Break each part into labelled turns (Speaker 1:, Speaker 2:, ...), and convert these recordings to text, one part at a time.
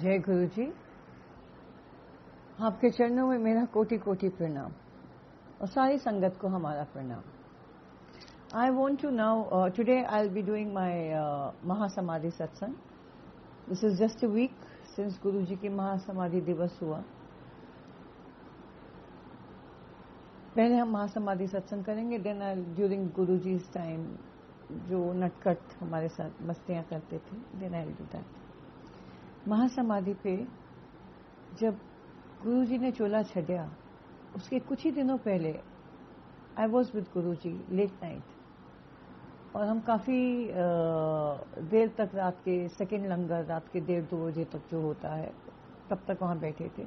Speaker 1: जय गुरु जी। आपके चरणों में मेरा कोटि कोटि प्रणाम और सारी संगत को हमारा प्रणाम। I want to now, today I'll be doing my Mahasamadhi Satsang. This is just a week since Guru Ji की महासमाधि दिवस हुआ। पहले हम महासमाधि सत्संग करेंगे, then I'll during Guru Ji's time जो नटखट हमारे साथ मस्तियाँ करते थे, then I'll do that. महासमाधि पे जब गुरु जी ने चोला छड़िया, उसके कुछ ही दिनों पहले I was with Guru ji late night और हम काफ़ी देर तक रात के सेकेंड लंगर, रात के 1:30-2 बजे तक जो होता है, तब तक वहाँ बैठे थे।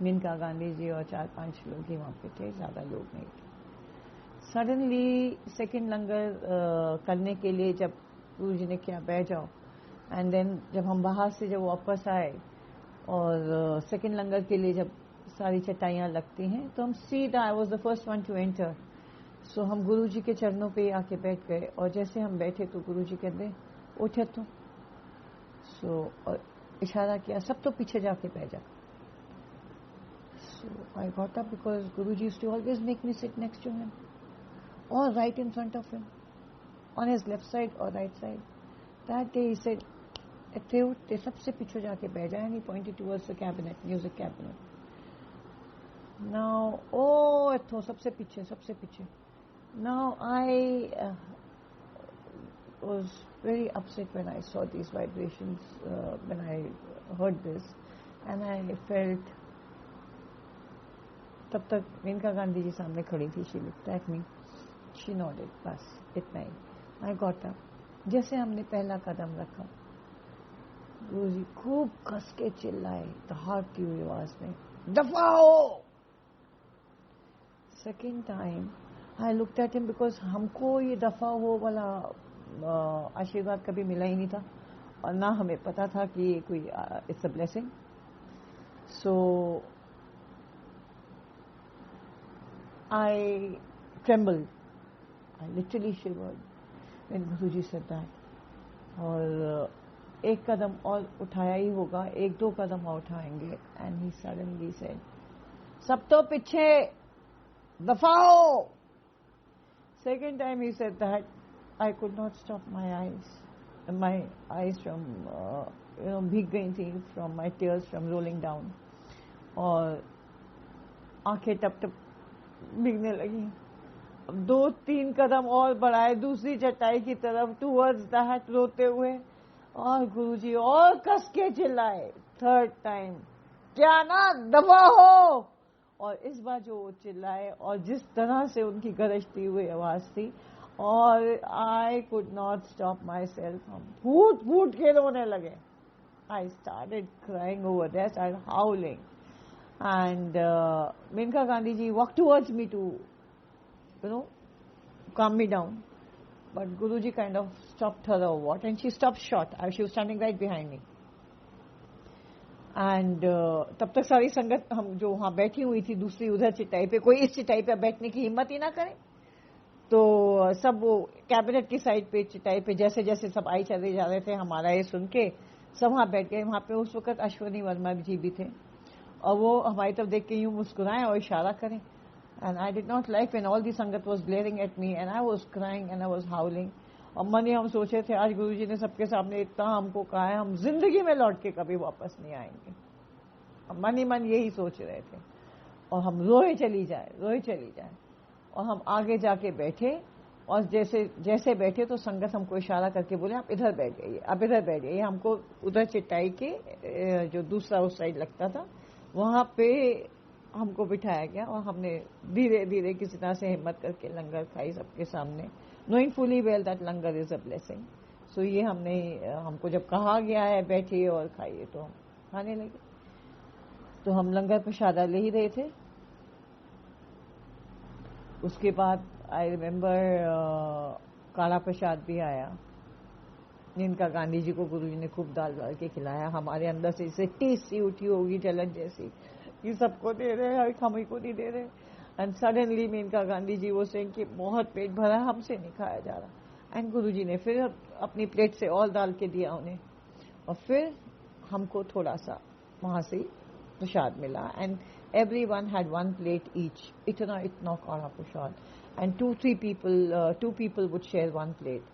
Speaker 1: मेनका गांधी जी और 4-5 लोग ही वहाँ पे थे, ज़्यादा लोग नहीं थे। सडनली सेकेंड लंगर करने के लिए जब गुरु जी ने क्या बैठ जाओ, एंड देन जब हम बाहर से जब वापस आए और सेकेंड लंगर के लिए जब सारी चटाइयाँ लगती हैं, तो हम सीधा, I was the first one to enter, so हम गुरु जी के चरणों पे आके बैठ गए। और जैसे हम बैठे तो गुरु जी कहते उठे तो और इशारा किया, सब तो पीछे जाके बैठ जा। So I got up because Guru ji used to always make me sit next to him और right in front of him on his left side और right side. That day he said इतने उठते सबसे पीछे जाके बैठ जाए, and he pointed towards the cabinet, music cabinet. Now ओ इतो सबसे पीछे। Now I was very upset when I saw these vibrations, when I heard this, and I felt. तब तक मेनका गांधी जी सामने खड़ी थी, she looked at me, she nodded, बस इतना ही। I got up, जैसे हमने पहला कदम रखा, गुरु जी खूब कस के चिल्लाए, दहाड़ती हुई आवाज में, दफा हो। Second time I looked at him because हमको ये दफा हो वाला आशीर्वाद कभी मिला ही नहीं था और ना हमें पता था कि ये कोई it's a blessing. So I trembled, I literally shivered when Guruji said that. और एक कदम और उठाया ही होगा, 1-2 कदम और उठाएंगे, and he suddenly said, सब तो पीछे दफा हो। Second time he said that, I could not stop my eyes from भीग गई थी from my tears from rolling down, और आंखें टप टप भीगने लगी। अब 2-3 कदम और बढ़ाए दूसरी चटाई की तरफ टूवर्ड्स दैट, रोते हुए, और गुरुजी और कस के चिल्लाए थर्ड टाइम, क्या ना दफा हो। और इस बार जो चिल्लाए और जिस तरह से उनकी गरजती हुई आवाज थी, और I could not stop myself, हम फूट फूट के रोने लगे। I started crying over that, started howling, and Maneka Gandhi ji walk towards me to calm me down, but Guruji kind of stopped her or what, and she stopped short. She was standing right behind me. And तब तक सारी संगत हम जो वहां बैठी हुई थी दूसरी उधर चिटाई पे, कोई इस चिटाई पे बैठने की हिम्मत ही ना करे, तो सब वो कैबिनेट की साइड पे चिटाई पे जैसे जैसे सब आई चले जा रहे थे, हमारा ये सुन के सब वहां बैठ गए। वहां पे उस वक्त अश्वनी वर्मा जी भी थे और वो हमारी तरफ देख के यूं मुस्कुराएं और इशारा करें, and I did not like when all the sangat was glaring at me and I was crying and I was howling. और मन ही हम सोचे थे, आज गुरुजी ने सबके सामने इतना हमको कहा है, हम जिंदगी में लौट के कभी वापस नहीं आएंगे। मन ही मन यही सोच रहे थे, और हम रोए चली जाए। और हम आगे जाके बैठे, और जैसे बैठे तो संगत हमको इशारा करके बोले, आप इधर बैठ जाइए। हमको उधर चिटाई के जो दूसरा उस साइड लगता था वहां पे हमको बिठाया गया, और हमने धीरे धीरे किसी तरह से हिम्मत करके लंगर खाई सबके सामने, knowing fully well that langar is a blessing. So ये हमको जब कहा गया है बैठिए और खाइए, तो हम खाने लगे। तो हम लंगर प्रसाद ले ही रहे थे। उसके बाद आई रिमेम्बर काला प्रसाद भी आया, जिनका गांधी जी को गुरु जी ने खूब दाल के खिलाया। हमारे अंदर से इसे टीस सी उठी होगी, जलन जैसी, कि सबको दे रहे हैं, हम ही को नहीं दे रहे। एंड सडनली मेनका गांधी जी वो सेंग कि बहुत पेट भरा, हमसे नहीं खाया जा रहा। एंड गुरु जी ने फिर अपनी प्लेट से और डाल के दिया उन्हें, और फिर हमको थोड़ा सा वहां से प्रसाद मिला and everyone had one plate each. इतना काढ़ा प्रसाद and two people would share one plate.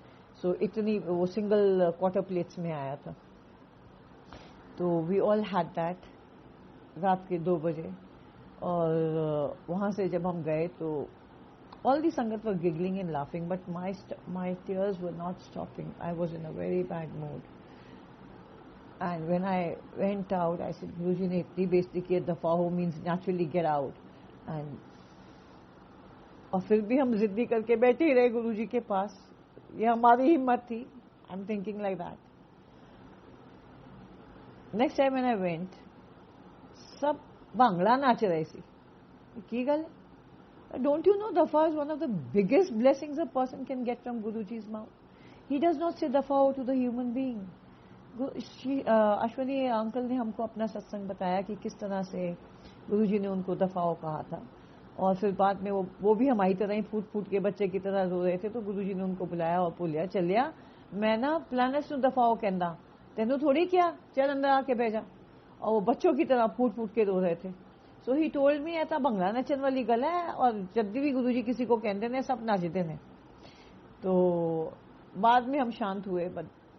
Speaker 1: So इतनी वो single quarter plates में आया था. तो we all had that रात के 2 बजे और वहाँ से जब हम गए तो all the sangat were giggling and laughing but my tears were not stopping. I was in a very bad mood. And when I went out, I said, Guruji ne itni बेइज्जती की दफा हो means naturally get out. And और फिर भी हम जिद्दी करके बैठे ही रहे गुरुजी के पास. ये हमारी हिम्मत थी. I'm thinking like that. Next time when I went, सब बांगड़ा नाच रहे सी. की गल? Don't you know Dafa is one of the biggest blessings a person can get from Guruji's mouth? He does not say Dafa to the human being. Ashwani uncle ने हमको अपना सत्संग बताया कि किस तरह से गुरुजी ने उनको दफाओ कहा था और फिर बाद में वो भी हमारी तरह ही फूट फूट के बच्चे की तरह रो रहे थे तो गुरुजी ने उनको बुलाया और बोलिया चलिया मैं ना प्लानट्स नु दफाओ कहंदा तेनू थोड़ी क्या चल अंदर आके भेजा और वो बच्चों की तरह फूट फूट के रो रहे थे. सो ही टोल्ड मी ऐसा भंगड़ा नचन वाली गल है और जब भी गुरुजी किसी को कहते ने सब नाचते ने. तो बाद में हम शांत हुए.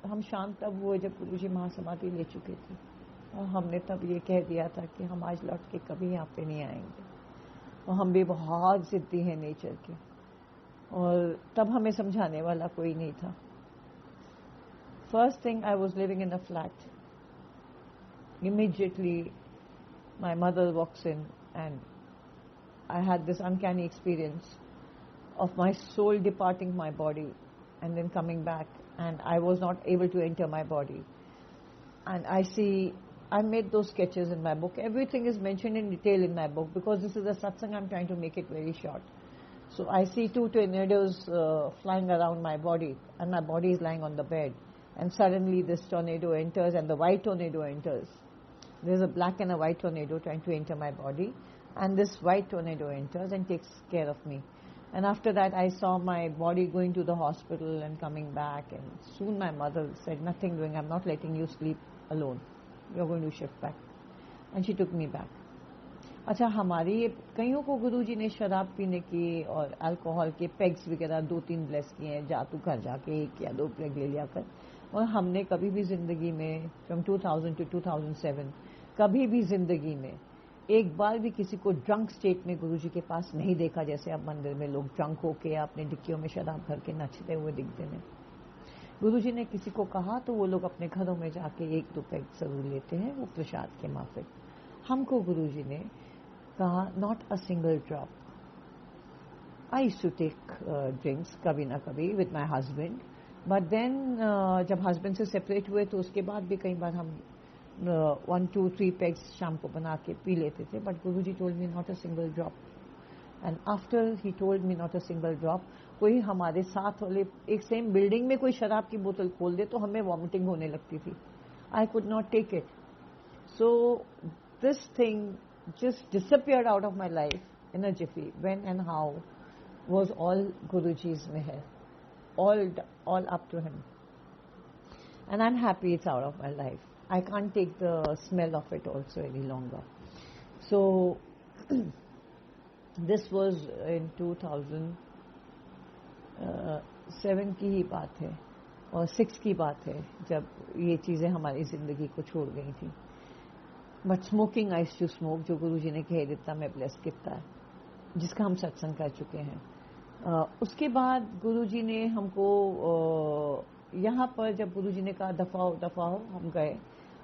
Speaker 1: हम शांत तब हुए जब गुरुजी महासमाधि ले चुके थे और हमने तब ये कह दिया था कि हम आज लौट के कभी यहाँ पे नहीं आएंगे और हम भी बहुत जिद्दी हैं नेचर के और तब हमें समझाने वाला कोई नहीं था. First thing I was living in a flat. Immediately my mother walks in and I had this uncanny experience of my soul departing my body and then coming back and I was not able to enter my body. And I made those sketches in my book. Everything is mentioned in detail in my book because this is a satsang. I'm trying to make it very short. So I see 2 tornadoes flying around my body and my body is lying on the bed and suddenly this tornado enters and the white tornado enters. There's a black and a white tornado trying to enter my body and this white tornado enters and takes care of me. And after that I saw my body going to the hospital and coming back and soon my mother said, nothing doing, I'm not letting you sleep alone. You're going to shift back. And she took me back. अच्छा हमारी कईयों को गुरुजी ने शराब पीने की और alcohol के पेग्स वगैरह 2-3 ब्लेस किए हैं. जा तू घर जाके 1 या 2 पेग ले लिया कर. और हमने कभी भी जिंदगी में फ्रॉम 2000 to 2007 कभी भी जिंदगी में एक बार भी किसी को ड्रंक स्टेट में गुरुजी के पास नहीं देखा. जैसे अब मंदिर में लोग ड्रंक होके अपने डिक्कियों में शराब भर के नचते हुए दिखते हैं. गुरुजी ने किसी को कहा तो वो लोग अपने घरों में जाके 1-2 पैक जरूर लेते हैं वो प्रसाद के माफिक. हमको गुरुजी ने कहा not a single drop. I used to take drinks कभी ना कभी with my husband but then जब हस्बैंड से सेपरेट हुए तो उसके बाद भी कई बार हम 1-2-3 पैक्स शाम को बना के पी लेते थे. But Guruji told me not a single drop. And after he told me not a single drop कोई हमारे साथ वाले एक सेम बिल्डिंग में कोई शराब की बोतल खोल दे तो हमें वॉमिटिंग होने लगती थी. I could not take it. So this thing just disappeared out of my life in a jiffy. When and how was all Guruji's meher, all up to him, and I'm happy it's out of my life. I can't take the smell of it also any longer. So this was in 2007 की ही बात है और 6 की बात है जब ये चीजें हमारी जिंदगी को छोड़ गई थी. But smoking I to smoke जो गुरुजी ने कह दिता मैं ब्लेस किया जिसका हम सत्संग कर चुके हैं. उसके बाद गुरुजी ने हमको यहाँ पर जब गुरुजी ने कहा दफाओ हम गए.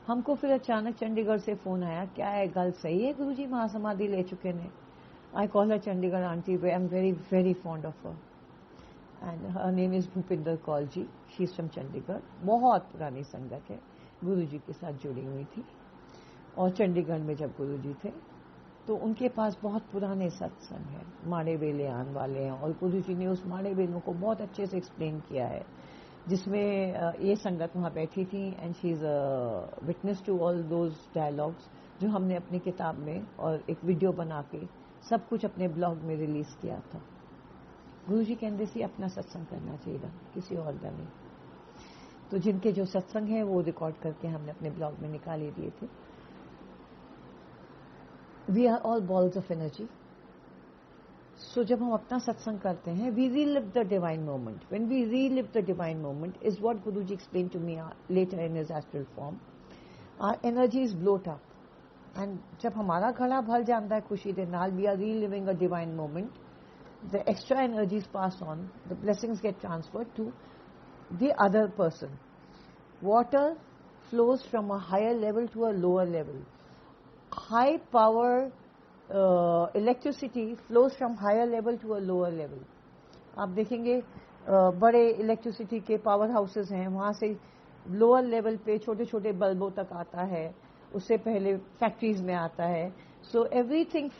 Speaker 1: हमको फिर अचानक चंडीगढ़ से फोन आया क्या है गल सही है गुरुजी महासमाधि ले चुके ने. I call her Chandigarh aunty I am very very fond of her and her name is Bhupinder Kaul ji. She is from Chandigarh. बहुत पुरानी संगत है गुरुजी के साथ जुड़ी हुई थी और चंडीगढ़ में जब गुरुजी थे तो उनके पास बहुत पुराने सत्संग है. माड़े बेले आने वाले हैं और गुरुजी ने उस माड़े बेलों को बहुत अच्छे से एक्सप्लेन किया है जिसमें ये संगत वहां बैठी थी and she is a witness to all those dialogues जो हमने अपनी किताब में और एक वीडियो बना के सब कुछ अपने ब्लॉग में रिलीज किया था. गुरुजी कहते सी अपना सत्संग करना चाहिए किसी और का नहीं. तो जिनके जो सत्संग है वो रिकॉर्ड करके हमने अपने ब्लॉग में निकाल ही दिए थे. We are all balls of energy. So जब हम अपना सत्संग करते हैं, we relive the divine moment. When we relive the divine moment is what Guruji explain to me later in his astral form. Our energy is bloat up, and जब हमारा घड़ा भर जाता है खुशी के नाल, we are reliving a divine moment. The extra energies pass on, the blessings get transferred to the other person. Water flows from a higher level to a lower level. High power electricity flows from higher level to a lower level. आप देखेंगे बड़े electricity के power houses हैं, वहां से lower level पे छोटे छोटे बल्बों तक आता है, उससे पहले फैक्ट्रीज में आता है. So everything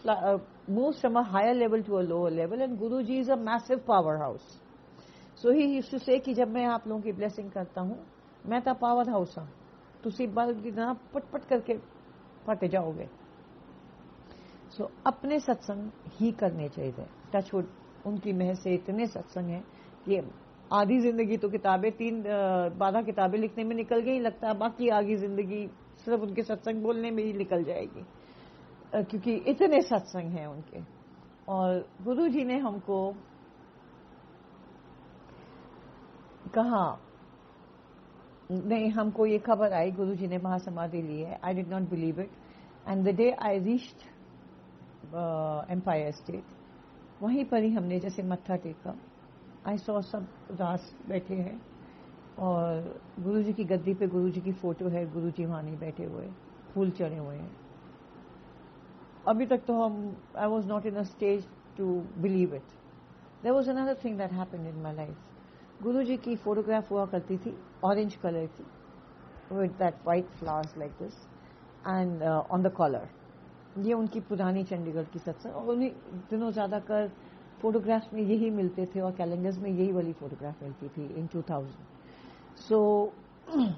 Speaker 1: moves from a higher level to a lower level, and Guruji is a massive powerhouse. So he used to say कि जब मैं आप लोगों की ब्लेसिंग करता हूं, मैं तो पावर हाउस हाँ, तुसी बल्ब की तरह पट करके फट जाओगे. सो अपने सत्संग ही करने चाहिए. टचवुड उनकी महज से इतने सत्संग हैं कि आधी जिंदगी तो किताबें 12 किताबें लिखने में निकल गई, लगता है बाकी आगे जिंदगी सिर्फ उनके सत्संग बोलने में ही निकल जाएगी, क्योंकि इतने सत्संग हैं उनके. और गुरु जी ने हमको कहा, नहीं, हमको ये खबर आई गुरु जी ने महासमाधि ली है. I did not believe it, and the day I reached Empire State, वहीं पर ही हमने जैसे मत्था टेका, आई सॉ सब उदास बैठे हैं, और गुरु जी की गद्दी पे गुरु जी की फोटो है, गुरु जी वहां नहीं बैठे हुए, फूल चढ़े हुए हैं. अभी तक तो I was not in a stage to believe it. There was another thing that happened in my life. Guru ji की फोटोग्राफ हुआ करती थी, ऑरेंज कलर की, with that white flowers like this, and on the collar. ये उनकी पुरानी चंडीगढ़ की सत्संग, और उन्हीं दिनों ज्यादातर फोटोग्राफ्स में यही मिलते थे, और कैलेंडर्स में यही वाली फोटोग्राफ मिलती थी इन 2000. सो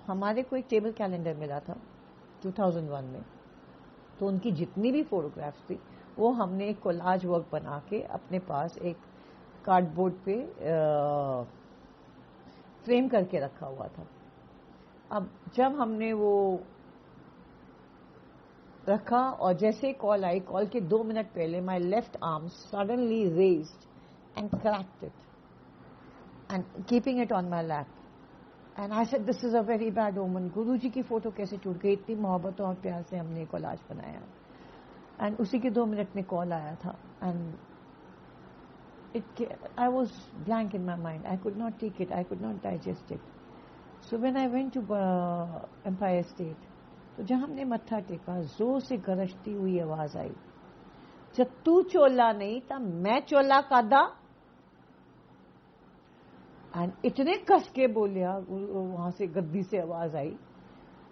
Speaker 1: हमारे को एक टेबल कैलेंडर मिला था 2001 में, तो उनकी जितनी भी फोटोग्राफ्स थी वो हमने एक कोलाज वर्क बना के अपने पास एक कार्डबोर्ड पे फ्रेम करके रखा हुआ था. अब जब हमने वो रखा, और जैसे कॉल आई, कॉल के 2 मिनट पहले my left arm suddenly raised and cracked it, and keeping it on my lap, and I said this is a very bad ओमन. गुरु जी की फोटो कैसे टूट गई? इतनी मोहब्बत और प्यार से हमने कोलाज बनाया, एंड उसी के 2 मिनट में कॉल आया था, and I was blank in my mind. I could not take it. I could not digest it. So when I went to Empire State, तो जब हमने मत्था टेका, जोर से गरजती हुई आवाज आई, जब तू चोला नहीं था मैं चोला कादा. एंड इतने कस के बोलिया, वहां से गद्दी से आवाज आई,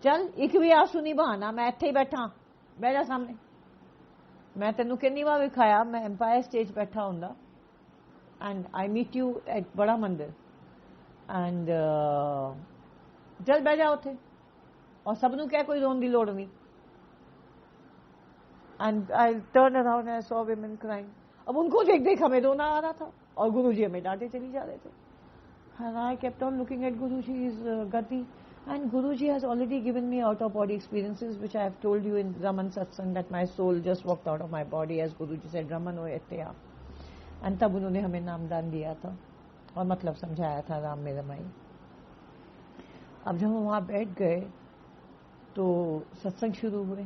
Speaker 1: चल एक भी आंसू नहीं बहाना, मैं इत्थे ही बैठा, बैठ जा सामने, मैं तेनू कितनी बार विखाया मैं एम्पायर स्टेज बैठा हुंदा, and I meet you at बड़ा मंदिर, and चल बैठ जाओ थे, और सबनू क्या कोई रोन दी लोड़ नहीं. and I turned around and I saw women crying. अब उनको देख देख हमें रोना आ रहा था, और गुरुजी हमें डांटे चली जा रहे थे. and I kept on looking at Guruji's gati, and Guruji has already given me out of body experiences, which I have told you in Raman Satsang, that my soul just walked out of my body as Guruji said, Raman o etya. And तब उन्होंने हमें नामदान दिया था और मतलब समझाया था, राम में रमाई. अब जब हम वहां बैठ गए तो सत्संग शुरू हुए.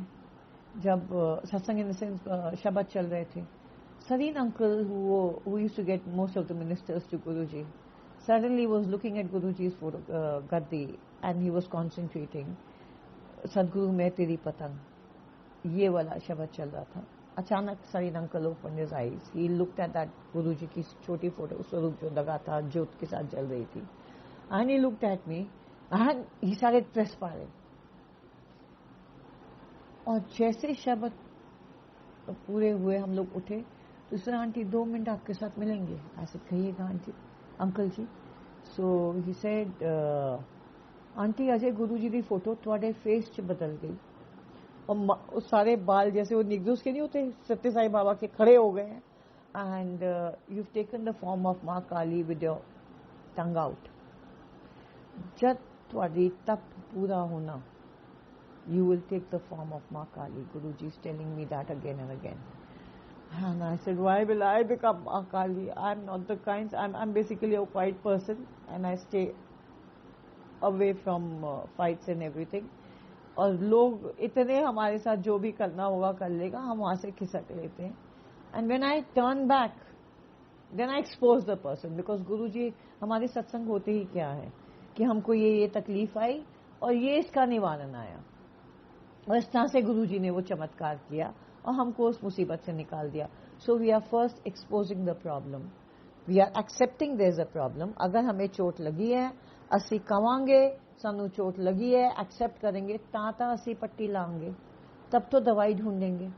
Speaker 1: जब सत्संग इन द सेंस शब्द चल रहे थे, Sareen uncle, who used to get most of the ministers to Guruji, suddenly was looking at Guruji's gaddi, and he was concentrating. Sadguru मैं तेरी पतंग, ये वाला शब्द चल रहा था. अचानक Sareen uncle opened his eyes. He looked at that Guruji की छोटी फोटो, स्वरूप जो लगा था, ज्योत के साथ जल रही थी, and he looked at me and he started perspiring. और जैसे शब्द पूरे हुए हम लोग उठे, तो सर आंटी 2 मिनट आपके साथ मिलेंगे. ऐसे कहिएगा aunty, uncle ji. So he said, aunty Ajay Guru ji की फोटो थोड़े फेस च बदल गई, और सारे बाल जैसे वो निगदूस के नहीं होते, सत्य साई बाबा के खड़े हो गए हैं. And you taken the form of माँ काली विद योर टंग आउट. जब ਤੁਹਾਡੀ ਤਪ ਪੂਰਾ ਹੋਣਾ, you will take the form of Ma Kali. Guruji is telling me that again and again. And I said, why will I become Ma Kali? I'm not the kind, I'm basically a quiet person and I stay away from fights and everything. और लोग इतने हमारे साथ जो भी करना होगा कर लेगा, हम वहां से खिसक लेते हैं. And when I turn back, then I expose the person, because Guruji हमारे सत्संग होते ही क्या है कि हमको ये तकलीफ आई और ये इसका निवारण आया, और इस तरह से गुरुजी ने वो चमत्कार किया और हमको उस मुसीबत से निकाल दिया. So we are first exposing the problem, we are accepting there is a problem. अगर हमें चोट लगी है, असी कवांगे सानू चोट लगी है, एक्सेप्ट करेंगे, ताता असी पट्टी लाएंगे, तब तो दवाई ढूंढेंगे.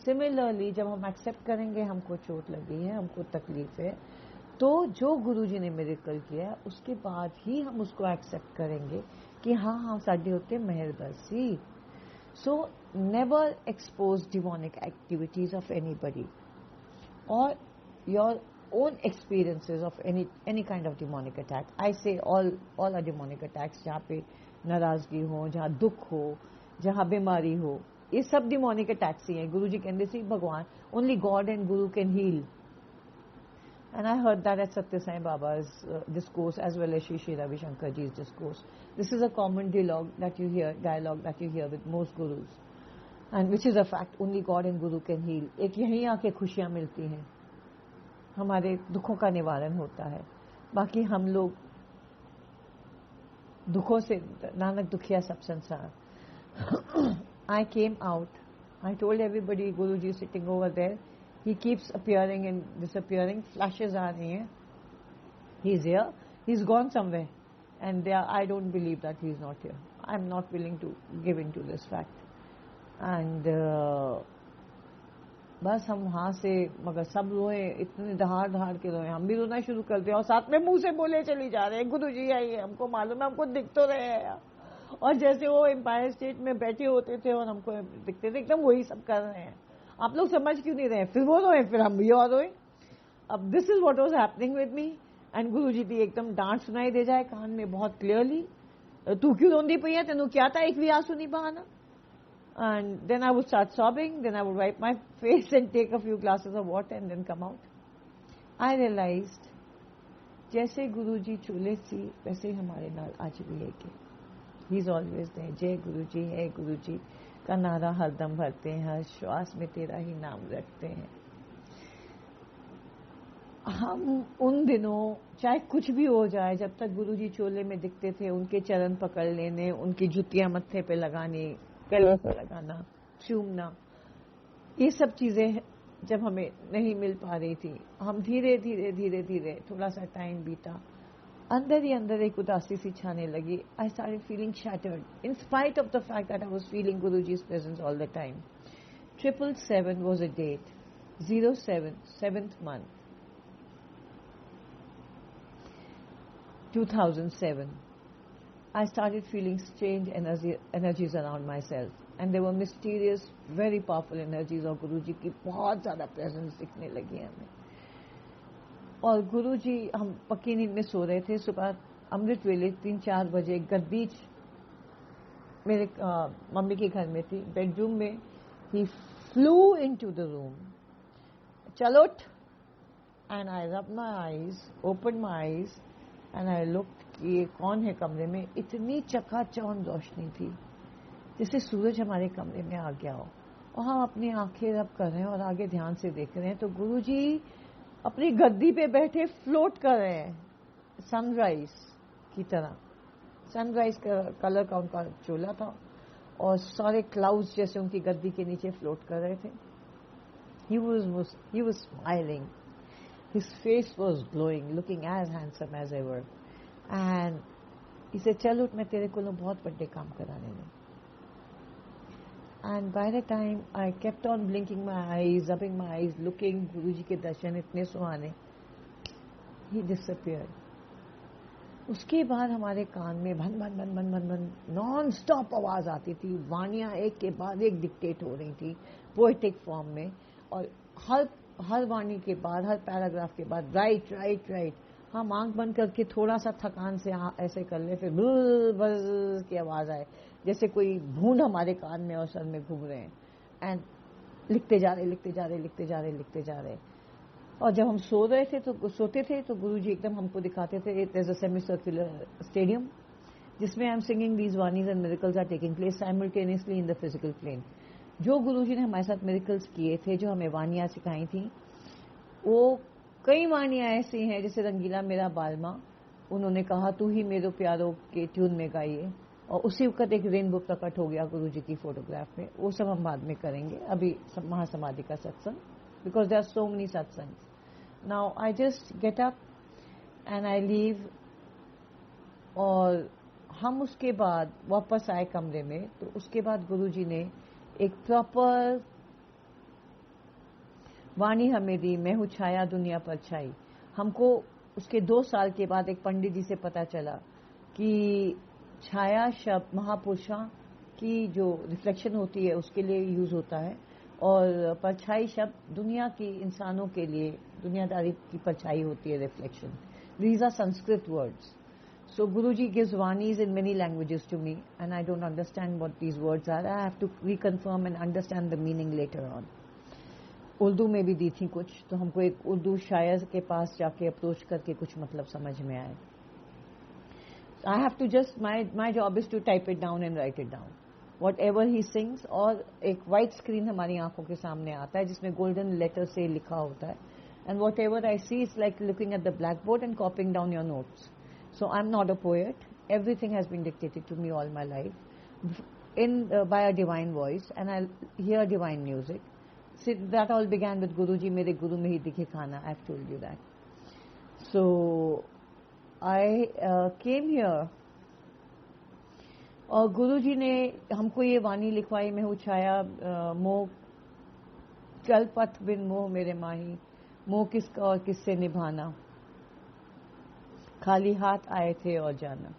Speaker 1: सिमिलरली जब हम एक्सेप्ट करेंगे हमको चोट लगी है, हमको तकलीफ है, तो जो गुरुजी ने मिरेकल किया उसके बाद ही हम उसको एक्सेप्ट करेंगे कि हाँ हाँ साडे उत्ते मेहर सी. So never expose demonic activities of anybody or your own experiences of any kind of demonic attack. I say all are demonic attacks. जहाँ पे नाराजगी हो, जहाँ दुख हो, जहाँ बीमारी हो, ये सब demonic attacks ही हैं. गुरुजी कहते सी भगवान, only God and Guru can heal. And I heard that at Satya Sai Baba's discourse as well as Shri Ravi Shankar Ji's discourse. This is a common dialogue that you hear with most gurus, and which is a fact. Only God and Guru can heal. एक यहीं आके खुशियाँ मिलती हैं, हमारे दुखों का निवारण होता है. बाकी हम लोग दुखों से, नानक दुखिया सब संसार. I came out. I told everybody, Guruji is sitting over there. He keeps appearing and disappearing. Flashes are here. He's here. He's gone somewhere. And I don't believe that he's not here. I'm not willing to give in to this fact. And बस हम वहाँ से, मगर सब रोए, इतने दहाड़ के रोए, हम भी रोना शुरू कर दिया और साथ में मुंह से बोले चली जा रहे हैं, गुरुजी आइए, हमको मालूम है, हमको दिख तो रहे हैं. और जैसे वो एम्पायर स्टेट में बैठे होते थे और हमको दिखते थे एकदम वही सब कर रहे हैं. आप लोग समझ क्यों नहीं रहे? फिर वो रोए, फिर हम भी और रोए. अब this is what was happening with me. And Guruji की एकदम डांट सुनाई दे जाए कान में बहुत क्लियरली, तू क्यों रोंदी पई है, तेनू क्या था, एक भी आंसू नहीं बहाना. And then I would start sobbing, then I would wipe my face and take a few glasses of water and then come out. I realized, जैसे गुरुजी चूल्हे सी वैसे ही हमारे नाल आज भी है कि He is always there. जय गुरुजी है गुरुजी का नारा हरदम भरते हैं, हर श्वास में तेरा ही नाम रखते हैं. हम उन दिनों चाहे कुछ भी हो जाए, जब तक गुरुजी चोले में दिखते थे, उनके चरण पकड़ लेने, उनकी जुतियां मत्थे पे लगानी, गले पे लगाना, चूमना, ये सब चीजें जब हमें नहीं मिल पा रही थी, हम धीरे धीरे थोड़ा सा टाइम बीता, अंदर ही अंदर एक उदासी सी छाने लगी. I started feeling shattered in spite of the fact that I was feeling Guruji's presence all the time. 777 was a date. 07, 7th month, 2007. I started feeling strange energies around myself, and there were mysterious, very powerful energies of गुरुजी की बहुत ज़्यादा presence दिखने लगी हमें. और गुरुजी, हम पक्की नींद में सो रहे थे, सुबह अमृत वेले 3-4 बजे गद्दी मेरे मम्मी के घर में थी, बेडरूम में. He flew into the room. चलोट, and I rubbed my eyes, opened my eyes, and I looked कि ये कौन है कमरे में. इतनी चकाचौंध रोशनी थी जैसे सूरज हमारे कमरे में आ गया हो, और हम अपनी आंखें रब कर रहे हैं और आगे ध्यान से देख रहे हैं तो गुरुजी अपनी गद्दी पे बैठे फ्लोट कर रहे हैं सनराइज की तरह. सनराइज का कलर का उनका चोला था और सारे क्लाउड्स जैसे उनकी गद्दी के नीचे फ्लोट कर रहे थे. He was smiling. His face was glowing, looking as handsome as ever. And he said, चल उठ, मैं तेरे को बहुत बड़े काम कराने में. And by the time I kept on blinking my eyes, rubbing my eyes, looking, गुरुजी के दर्शन इतने सुहाने, he disappeared. उसके बाद हमारे कान में भन भन भन भन भन भन नॉन स्टॉप आवाज आती थी. वाणियां एक के बाद एक डिक्टेट हो रही थी पोएटिक फॉर्म में, और हर वाणी के बाद, हर पैराग्राफ के बाद राइट राइट राइट. हम आंख बंद करके थोड़ा सा थकान से ऐसे कर ले, फिर बुल बज की आवाज आए, जैसे कोई भूंड हमारे कान में और सर में घूम रहे हैं, एंड लिखते जा रहे। और जब हम सोते थे तो गुरुजी एकदम हमको दिखाते थे, there is a semi circular stadium जिसमें I am singing these vanis and miracles are taking place simultaneously in the physical plane. जो गुरुजी ने हमारे साथ मिरेकल्स किए थे, जो हमें वानियां सिखाई थी, वो कई वानियां ऐसी हैं, जैसे रंगीला मेरा बालमा, उन्होंने कहा तू ही मेरे प्यारों के ट्यून में गाइए, और उसी वक्त एक रेनबो प्रकट हो गया गुरुजी की फोटोग्राफ में। वो सब हम बाद में करेंगे, अभी महासमाधि का सत्संग, because there are so many satsang. Now I just get up and I leave, और हम उसके बाद वापस आए कमरे में, तो उसके बाद गुरुजी ने एक प्रॉपर वाणी हमें दी, मैं हूं छाया दुनिया पर छाई। हमको उसके 2 साल के बाद एक पंडित जी से पता चला कि छाया शब्द महापुरुषों की जो रिफ्लेक्शन होती है उसके लिए यूज होता है, और परछाई शब्द दुनिया की इंसानों के लिए दुनियादारी की परछाई होती है, reflection. These are Sanskrit words. So Guruji gives vanis in many languages to me, and I don't understand what these words are. I have to reconfirm and understand the meaning later on. Urdu में भी दी थी कुछ, तो हमको एक उर्दू शायर के पास जाके अप्रोच करके कुछ मतलब समझ में आए. I have to just, my job is to type it down and write it down. Whatever he sings, और एक white screen हमारी आंखों के सामने आता है जिसमें golden letter से लिखा होता है. And whatever I see is like looking at the blackboard and copying down your notes. So I'm not a poet. Everything has been dictated to me all my life by a divine voice, and I'll hear divine music. So that all began with Guruji. Mere Guru mein hi dikhe khana. I've told you that. So I came here, और गुरुजी ने हमको ये वाणी लिखवाई, मैं हूँ छाया मोह चल पथ बिन मोह मेरे माही, मोह किसका और किससे निभाना, खाली हाथ आए थे और जाना.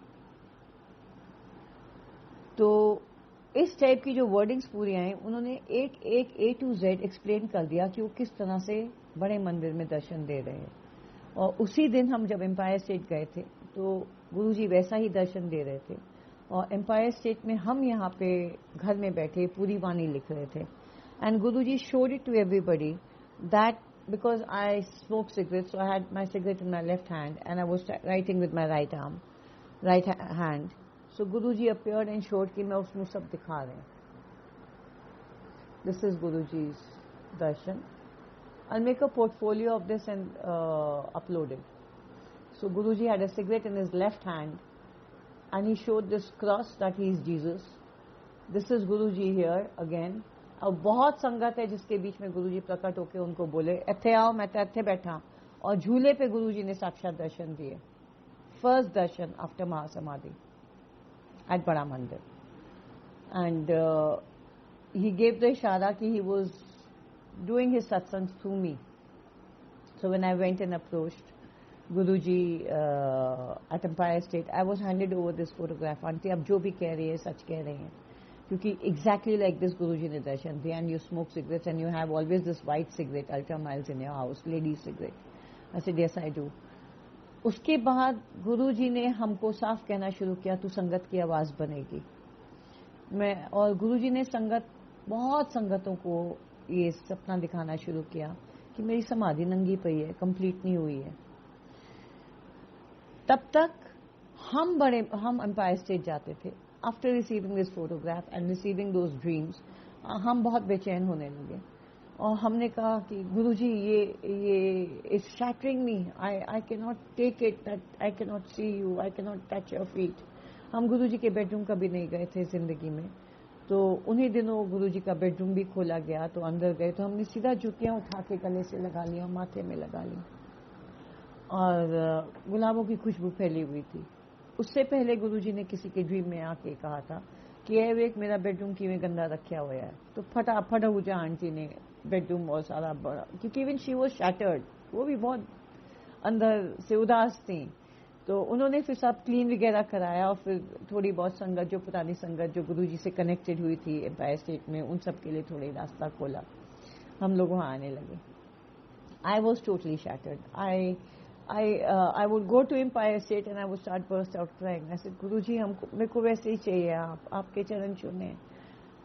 Speaker 1: तो इस टाइप की जो वर्डिंग्स पूरी आई, उन्होंने एक A to Z एक्सप्लेन कर दिया कि वो किस तरह से बड़े मंदिर में दर्शन दे रहे हैं. और उसी दिन हम जब एम्पायर स्टेट गए थे तो गुरुजी वैसा ही दर्शन दे रहे थे, और एम्पायर स्टेट में हम यहाँ पे घर में बैठे पूरी वाणी लिख रहे थे. And Guruji showed it to everybody that because I smoke cigarettes, so I had my cigarette in my left hand and I was writing with my right hand. So Guruji appeared and showed कि मैं उसमें सब दिखा रहे हैं. This is Guruji's darshan. I'll make a portfolio of this and upload it. So Guruji had a cigarette in his left hand and he showed this cross that he is Jesus. This is Guruji here again. और बहुत संगत है जिसके बीच में गुरुजी प्रकट होकर उनको बोले इत्थे आओ, मैं तो इत्थे बैठा, और झूले पे गुरुजी ने साक्षात दर्शन दिए. First darshan after mahasamadhi at Bada Mandir. And he gave the इशारा कि he was doing his satsang through me. So when I went and approached Guruji at Empire State, I was handed over this photograph. Aunty आप जो भी कह रही है सच कह रहे हैं, क्योंकि exactly like this Guruji ने दर्शन दिया. And you smoke cigarettes and you have always this white cigarette, Ultra Miles in your house, ladies cigarette. I said yes I do. उसके बाद गुरुजी ने हमको साफ कहना शुरू किया, तू संगत की आवाज बनेगी. और गुरुजी ने बहुत संगतों को ये सपना दिखाना शुरू किया कि मेरी समाधि नंगी पई है, कंप्लीट नहीं हुई है. तब तक हम एम्पायर स्टेट जाते थे. After receiving this photograph and receiving those dreams, हम बहुत बेचैन होने लगे, और हमने कहा कि गुरुजी ये is shattering me. I cannot take it that I cannot see you, I cannot touch your feet. हम गुरुजी के बेडरूम कभी नहीं गए थे जिंदगी में. तो उन्हीं दिनों गुरुजी का बेडरूम भी खोला गया, तो अंदर गए तो हमने सीधा जुतियां उठा के गले से लगा ली और माथे में लगा ली, और गुलाबों की खुशबू फैली हुई थी. उससे पहले गुरुजी ने किसी के ड्रीम में आके कहा था कि एक मेरा बेडरूम किवें गंदा रखा हुआ है. तो फटाफट हुजा आंटी ने बेडरूम और सारा बड़ा, क्योंकि इवन शी वाज शैटर्ड, वो भी बहुत अंदर से उदास थी. तो उन्होंने फिर सब क्लीन वगैरह कराया, और फिर थोड़ी बहुत संगत, जो पुरानी संगत जो गुरुजी से कनेक्टेड हुई थी एम्पायर स्टेट में, उन सब के लिए थोड़ी रास्ता खोला. हम लोग वहां आने लगे. आई was totally shattered. I would go to Empire State and I would start burst out crying. I said, Guruji, हमको मेरे को वैसे ही चाहिए, आप आपके चरण चुने,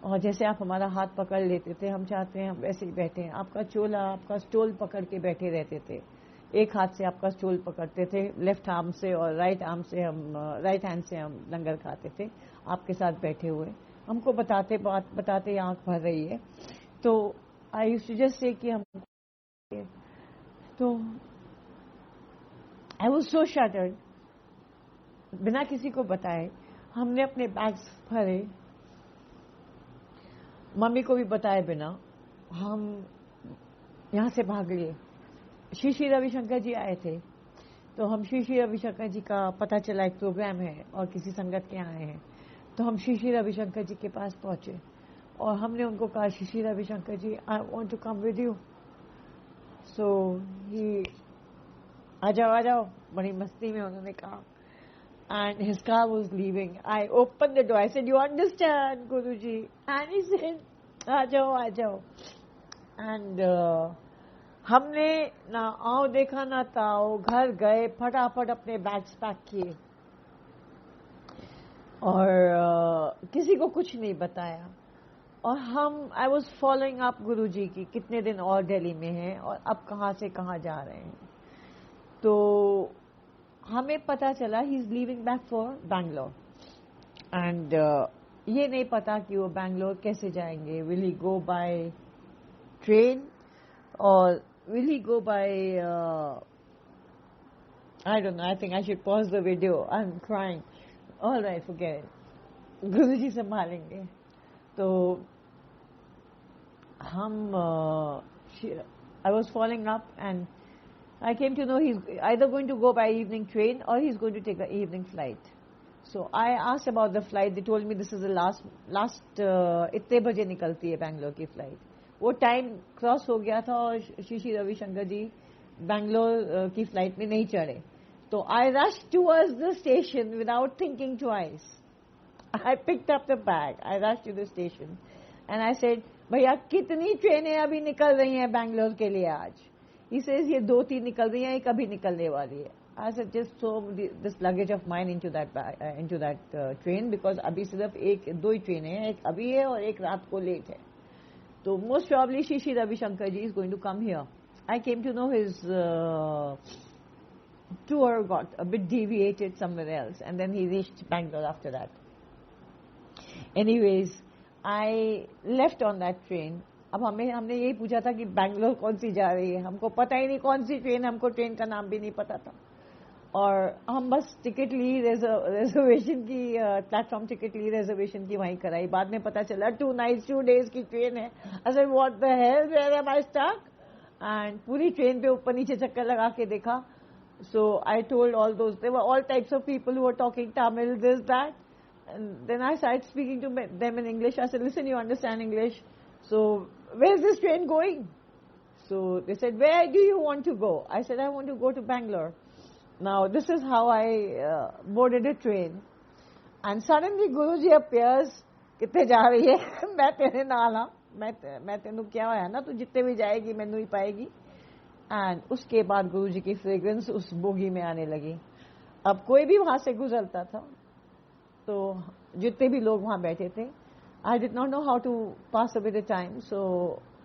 Speaker 1: और जैसे आप हमारा हाथ पकड़ लेते थे हम चाहते हैं हम वैसे ही बैठे हैं. आपका चोला, आपका स्टोल पकड़ के बैठे रहते थे. एक हाथ से आपका स्टोल पकड़ते थे, लेफ्ट आर्म से, और राइट हैंड से हम लंगर खाते थे आपके साथ बैठे हुए. हमको बताते बात बताते आंख भर रही है. तो आई यूज्ड टू जस्ट से कि हम, तो आई वाज सो शटर्ड. बिना किसी को बताए हमने अपने बैग्स भरे, मम्मी को भी बताए बिना हम यहां से भाग लिए. श्री श्री रविशंकर जी आए थे, तो हम श्री श्री रविशंकर जी का पता चला एक प्रोग्राम है और किसी संगत के आए हैं, तो हम श्री श्री रविशंकर जी के पास पहुंचे और हमने उनको कहा, Shri Shri Ravishankar ji, I want to come with you. So he, आ जाओ, बड़ी मस्ती में उन्होंने कहा. And his car was leaving. I opened the door. I said, you understand, Guruji? And he said, आ जाओ. And हमने ना आओ देखा ना ताओ, घर गए, फटाफट अपने बैग्स पैक किए और किसी को कुछ नहीं बताया. और आई वॉज फॉलोइंग अप गुरुजी की कितने दिन और दिल्ली में हैं और अब कहाँ से कहाँ जा रहे हैं. तो हमें पता चला he is leaving back for Bangalore. And ये नहीं पता कि वो बैंगलोर कैसे जाएंगे. Will he go by train और will he go by I don't know, I think I should pause the video, I'm crying. All right, forget it, गुरुजी संभालेंगे. तो हम I was following up and I came to know he's either going to go by evening train or he's going to take an evening flight. So I asked about the flight. They told me this is the last इतने बजे निकलती है बैंगलोर की flight. वो time cross हो गया था और श्री श्री रविशंकर जी बैंगलोर की फ्लाइट में नहीं चढ़े. तो I rush towards the station without thinking twice. I picked up the bag, I rush to the station and I said, भैया कितनी ट्रेनें अभी निकल रही हैं बैंगलोर के लिए आज? ही सेज, ये 2-3 निकल रही हैं, एक अभी निकलने वाली है. I said, just throw this luggage of mine into that train, because अभी सिर्फ 2 ही ट्रेनें हैं, एक अभी है और एक रात को लेट है. So most probably Shri Shri Ravi Shankar ji is going to come here. I came to know his tour got a bit deviated somewhere else and then he reached Bangalore after that. Anyways, I left on that train. अब हमने यही पूछा था कि बैंगलोर कौन सी जा रही है. हमको पता ही नहीं कौन सी ट्रेन, हमको ट्रेन का नाम भी नहीं पता था. और हम बस टिकट ली, रिजर्वेशन की, प्लेटफॉर्म टिकट ली, रिजर्वेशन की वहीं कराई. बाद में पता चला 2 nights 2 days की ट्रेन है. I said, what the hell, where am I stuck? And पूरी ट्रेन पे ऊपर नीचे चक्कर लगा के देखा. So I told all those, there were all types of people who were talking Tamil, this that. And then I started speaking to them in English. I said, listen, you understand English, so where is this train going? So they said, where do you want to go? I said, I want to go to Bangalore. Now this is how I boarded a train, and suddenly Guruji appears. कितने जा रही है? मैं तेरे नाल हाँ, मैं तेनू क्या होया ना, तू जितने भी जाएगी मैनू ही पाएगी. एंड उसके बाद गुरुजी की फ्रेग्रेंस उस बोगी में आने लगी. अब कोई भी वहां से गुजरता था तो जितने भी लोग वहां बैठे थे, I did not know how to pass away the time. So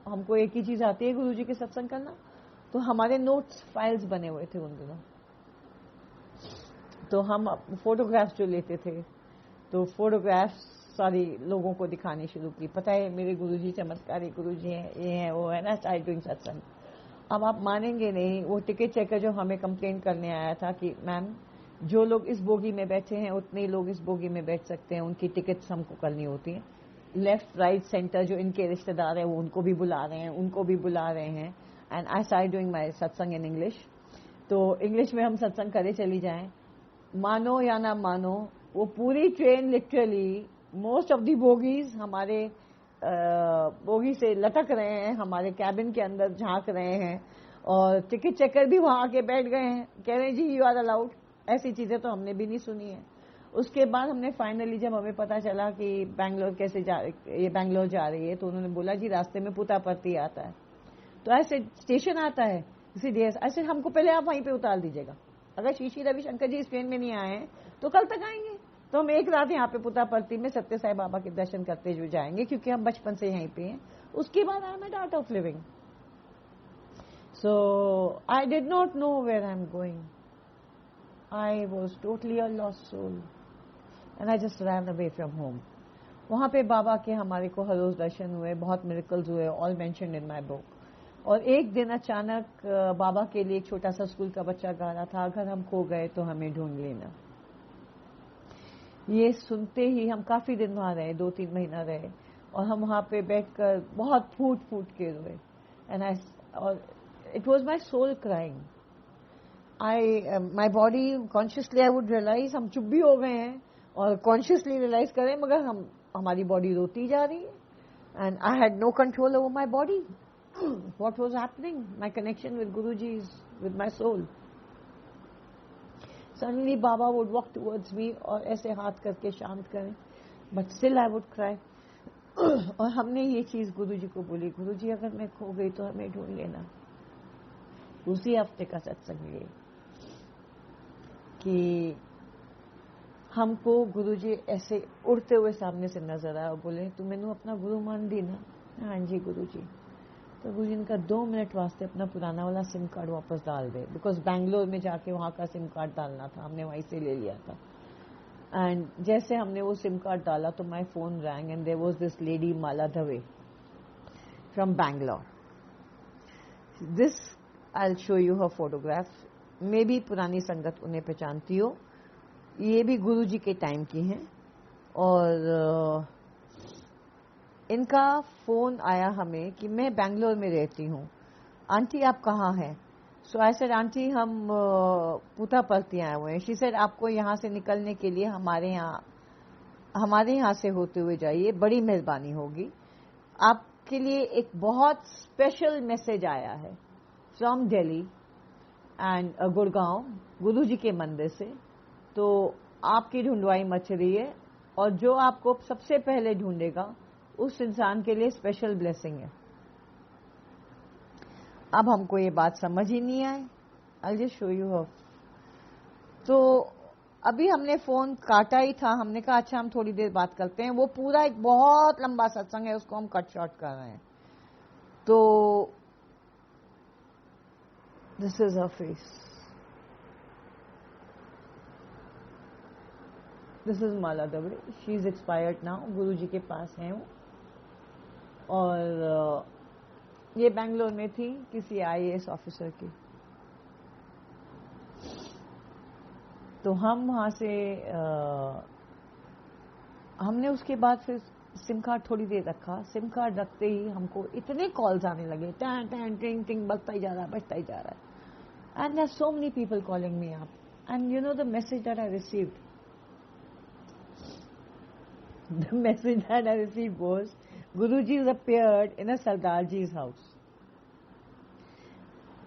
Speaker 1: हमको एक ही चीज आती है गुरुजी के सत्संग करना. तो हमारे नोट्स फाइल्स बने हुए थे उन दिनों. तो हम फोटोग्राफ्स जो लेते थे, तो फोटोग्राफ्स सारी लोगों को दिखानी शुरू की. पता है मेरे गुरुजी चमत्कारी गुरुजी हैं, ये हैं, वो है ना, स्टार्ट डूइंग सत्संग. अब आप मानेंगे नहीं, वो टिकट चेकर जो हमें कंप्लेंट करने आया था कि मैम, जो लोग इस बोगी में बैठे हैं उतने ही लोग इस बोगी में बैठ सकते हैं, उनकी टिकट्स हमको करनी होती है. लेफ्ट राइट सेंटर जो इनके रिश्तेदार हैं वो उनको भी बुला रहे हैं, उनको भी बुला रहे हैं. And I start doing my सत्संग इन इंग्लिश. तो इंग्लिश में हम सत्संग करे चली जाएं. मानो या ना मानो, वो पूरी train literally most of the bogies हमारे बोगी से लटक रहे हैं, हमारे कैबिन के अंदर झांक रहे हैं. और टिकट चेकर भी वहां आके बैठ गए हैं, कह रहे हैं जी यू आर अलाउड. ऐसी चीजें तो हमने भी नहीं सुनी है. उसके बाद हमने फाइनली, जब हमें पता चला कि बैंगलोर ये बैंगलोर जा रही है, तो उन्होंने बोला जी रास्ते में पुतापर्थी आता है. तो ऐसे स्टेशन आता है, इसीलिए ऐसे हमको पहले आप वहीं पे उतार दीजिएगा। अगर श्री श्री रविशंकर जी इस ट्रेन में नहीं आए हैं तो कल तक आएंगे, तो हम एक रात यहाँ पे पुतापर्ती में सत्य साई बाबा के दर्शन करते हुए जाएंगे, क्योंकि हम बचपन से यहीं पे हैं। उसके बाद I am at Art of Living, so I did not know where I am going, I was totally a lost soul and I just ran away from home. वहां पे बाबा के हमारे को हर रोज दर्शन हुए, बहुत मिरेकल्स हुए, all mentioned in my book. और एक दिन अचानक बाबा के लिए एक छोटा सा स्कूल का बच्चा गा रहा था, अगर हम खो गए तो हमें ढूंढ लेना। ये सुनते ही हम काफी दिन वहां रहे, 2-3 महीना रहे, और हम वहां पे बैठकर बहुत फूट फूट के रोए। एंड आई, और it was my soul crying. My body consciously I would realise हम चुप भी हो गए हैं और कॉन्शियसली रियलाइज करें, मगर हमारी बॉडी रोती जा रही है। And I had no control over my body, what was happening, my connection with Guruji, with my soul. Suddenly बाबा वुड वॉक टुवर्ड्स मी और ऐसे हाथ करके शांत करें, but still I would cry. और हमने ये चीज गुरुजी को बोली, गुरुजी अगर मैं खो गई तो हमें ढूंढ लेना। उसी हफ्ते का सत्संग ये कि हमको गुरुजी ऐसे उड़ते हुए सामने से नजर आया और बोले, तू मैनू अपना गुरु मान दी ना? हाँ जी गुरुजी। तो गुरुजी ने कहा 2 मिनट वास्ते अपना पुराना वाला सिम कार्ड वापस डाल दे, बिकॉज बैंगलोर में जाके वहां का सिम कार्ड डालना था, हमने वहीं से ले लिया था। एंड जैसे हमने वो सिम कार्ड डाला तो my phone rang and there was this lady Mala Dave from Bangalore. This I will show you her photograph, maybe पुरानी संगत उन्हें पहचानती हो। ये भी गुरुजी के टाइम की हैं। और इनका फोन आया हमें कि मैं बैंगलोर में रहती हूँ, आंटी आप कहाँ हैं? सो आई सेड आंटी हम पुतापर्ती आए हुए हैं। शी सेड आपको यहाँ से निकलने के लिए हमारे यहाँ से होते हुए जाइए, बड़ी मेहरबानी होगी। आपके लिए एक बहुत स्पेशल मैसेज आया है फ्रॉम दिल्ली एंड गुड़गांव, गुरुजी के मंदिर से। तो आपकी ढूंढवाई मच रही है और जो आपको सबसे पहले ढूंढेगा उस इंसान के लिए स्पेशल ब्लेसिंग है। अब हमको ये बात समझ ही नहीं आई। I just show you how. तो अभी हमने फोन काटा ही था, हमने कहा अच्छा हम थोड़ी देर बात करते हैं। वो पूरा एक बहुत लंबा सत्संग है, उसको हम कट शॉर्ट कर रहे हैं। तो this is her face, this is Mala Dave, she is expired now, Guruji के पास है वो। और ये बैंगलोर में थी किसी IAS ऑफिसर की। तो हम वहां से हमने उसके बाद फिर सिम कार्ड थोड़ी देर रखा। सिम कार्ड रखते ही हमको इतने कॉल्स आने लगे, टैन टैन टिंग टिंग, बजता ही जा रहा है। And there so many people calling me up, and you know the message that I received, the message that I received was, Guruji has appeared in a Sardarji's house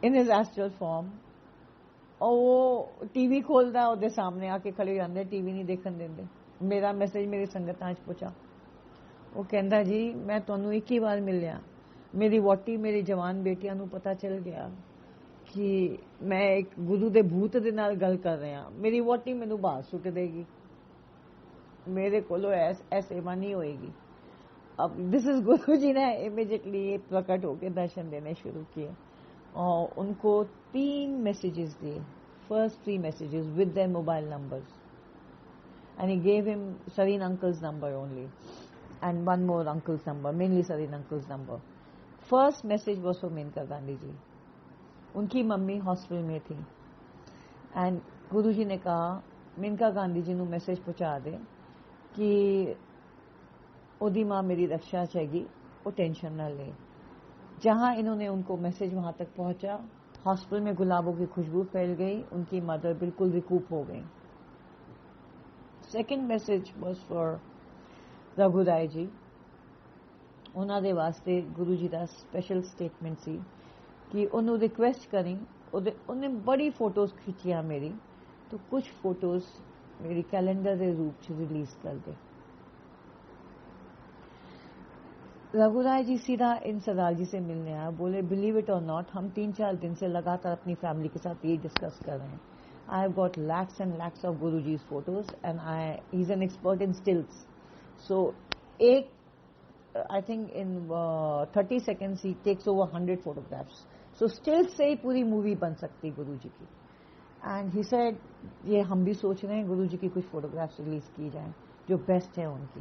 Speaker 1: in his astral form। और वो TV खोलदा ਉਹਦੇ सामने आके खड़े रहंदे, TV नहीं देखन देंदे। मेरा मैसेज मेरी संगत आज पहुंचा। वो कहंदा जी मैं ਤੁਹਾਨੂੰ ਇੱਕ ਹੀ ਵਾਰ ਮਿਲਿਆ, ਮੇਰੀ ਵੋਟੀ ਮੇਰੀ ਜਵਾਨ ਬੇਟੀਆਂ ਨੂੰ ਪਤਾ ਚੱਲ ਗਿਆ ਕਿ ਮੈਂ ਇੱਕ ਗੁਰੂ ਦੇ ਭੂਤ ਦੇ ਨਾਲ ਗੱਲ ਕਰ ਰਿਹਾ। ਮੇਰੀ ਵੋਟੀ ਮੈਨੂੰ ਬਾਹਰ ਸੁੱਟ ਦੇਗੀ, मेरे को ऐसे सेवा नहीं होएगी। अब दिस इज गुरुजी ने इमीडिएटली प्रकट होकर दर्शन देने शुरू किए और उनको 3 मैसेजेस दिए। First 3 messages with their mobile numbers, and he gave him Sareen uncle's number only and 1 more uncle's number, mainly Sareen uncle's number. First message was for Maneka Gandhi ji. उनकी मम्मी हॉस्पिटल में थी एंड गुरुजी ने कहा मेनका गांधी जी ਨੂੰ मैसेज पहुंचा दे कि ओदी मां मेरी रक्षा चाहिए, वो टेंशन ना ले। जहां इन्होंने उनको मैसेज वहां तक पहुंचा, हॉस्पिटल में गुलाबों की खुशबू फैल गई, उनकी मदर बिल्कुल रिकूप हो गई। सेकंड मैसेज वाज फॉर रघुराय जी। ਉਹਨਾਂ ਦੇ ਵਾਸਤੇ ਗੁਰੂ ਜੀ ਦਾ ਸਪੈਸ਼ਲ ਸਟੇਟਮੈਂਟ ਸੀ कि ਉਹਨੂੰ ਰਿਕੁਐਸਟ ਕਰੀ। ਉਹਨੇ ਬੜੀ ਫੋਟੋਜ਼ ਖਿੱਚੀਆਂ ਮੇਰੀ, तो कुछ फोटोज मेरी कैलेंडर के रूप च रिलीज कर दे। रघुराय जी सीधा इन सरदार जी से मिलने आया, बोले बिलीव इट और नॉट, हम 3-4 दिन से लगातार अपनी फैमिली के साथ ये डिस्कस कर रहे हैं. I have got lakhs and lakhs of Guruji's photos and he is an expert in stills. So एक I think in 30 seconds he takes over 100 photographs. So still से ही पूरी मूवी बन सकती गुरुजी की. And he said ये हम भी सोच रहे हैं गुरुजी की कुछ फोटोग्राफ्स रिलीज की जाएं जो बेस्ट है उनकी.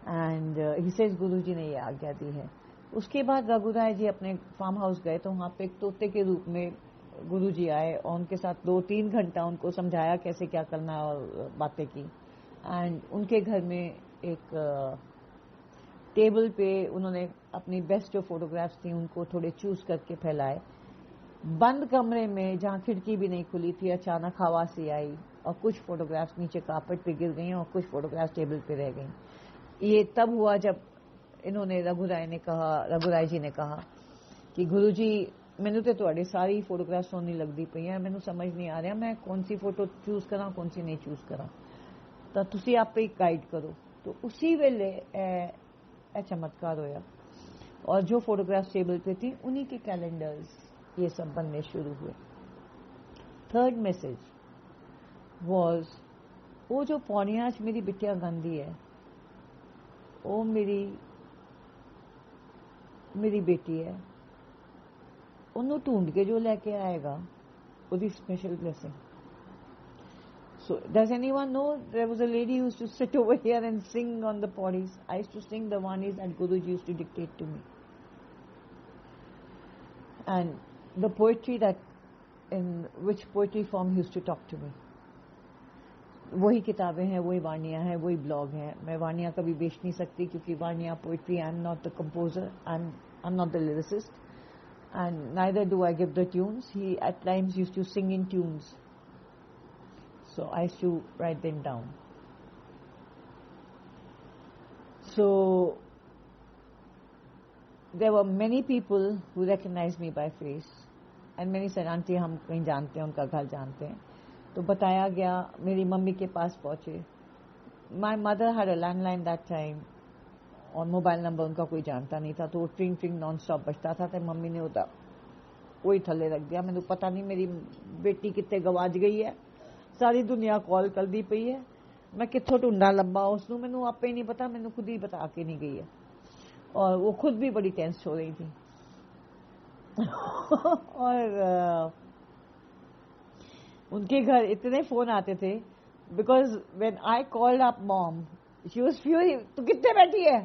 Speaker 1: एंड ही सेज गुरुजी ने ये आज्ञा दी है. उसके बाद रघुराय जी अपने फार्म हाउस गए तो वहाँ पे एक तोते के रूप में गुरुजी आए और उनके साथ 2-3 घंटा उनको समझाया कैसे क्या करना है और बातें की. एंड उनके घर में एक टेबल पे उन्होंने अपनी बेस्ट जो फोटोग्राफ्स थी उनको थोड़े चूज करके फैलाए. बंद कमरे में जहाँ खिड़की भी नहीं खुली थी अचानक हवा सी आई और कुछ फोटोग्राफ्स नीचे कार्पेट पे गिर गई और कुछ फोटोग्राफ्स टेबल पे रह गई. ये तब हुआ जब इन्होंने रघुराय जी ने कहा कि गुरुजी मैंने तो ਤੁਹਾਡੀ सारी फोटोग्राफ सोनी लगती पई है, मैंने समझ नहीं आ रहा मैं कौन सी फोटो चूज करा कौन सी नहीं चूज करा, तो तुसी आप ही गाइड करो. तो उसी वेले चमत्कार होया और जो फोटोग्राफ टेबल पे थी उन्हीं के कैलेंडर्स ये सब बनने शुरू हुए. थर्ड मैसेज वाज वो जो पौड़ियां मेरी बिटिया गांधी है वो मेरी बेटी है, उन्होंने ढूंढ के जो लेके आएगा वो special blessing. So, does anyone know there was a lady who used to sit over here and sing on the podis? I used to sing the vanis that Guruji used to dictate to me. And the poetry that, in which poetry form he used to talk to me. वही किताबें हैं, वही वानियाँ हैं, वही blog हैं. मैं वानियाँ कभी बेच नहीं सकती क्योंकि वानियाँ poetry, I am not the composer, I am not the lyricist, and neither do I give the tunes. He at times used to sing in tunes. So I used to write them down. So there were many people who recognized me by face and many said aunty हम कहीं जानते हैं, उनका घर जानते हैं. तो बताया गया, मेरी मम्मी के पास पहुंचे. My mother had a landline that time और मोबाइल नंबर उनका कोई जानता नहीं था, तो वो ट्रिंग ट्रिंग नॉन स्टॉप बजता था. तो मम्मी ने उधर वही थल्ले रख दिया. मैंने पता नहीं मेरी बेटी कितने गवाच गई है, सारी दुनिया कॉल कर दी पई है, मैं कितों ढूंढा लंबा उसनू मैनू आपे ही नहीं पता, मैनू खुद ही बता के नहीं गई है. और वो खुद भी बड़ी टेंस हो रही थी. और उनके घर इतने फोन आते थे because when I called up mom she was fury, तू कितने बैठी है,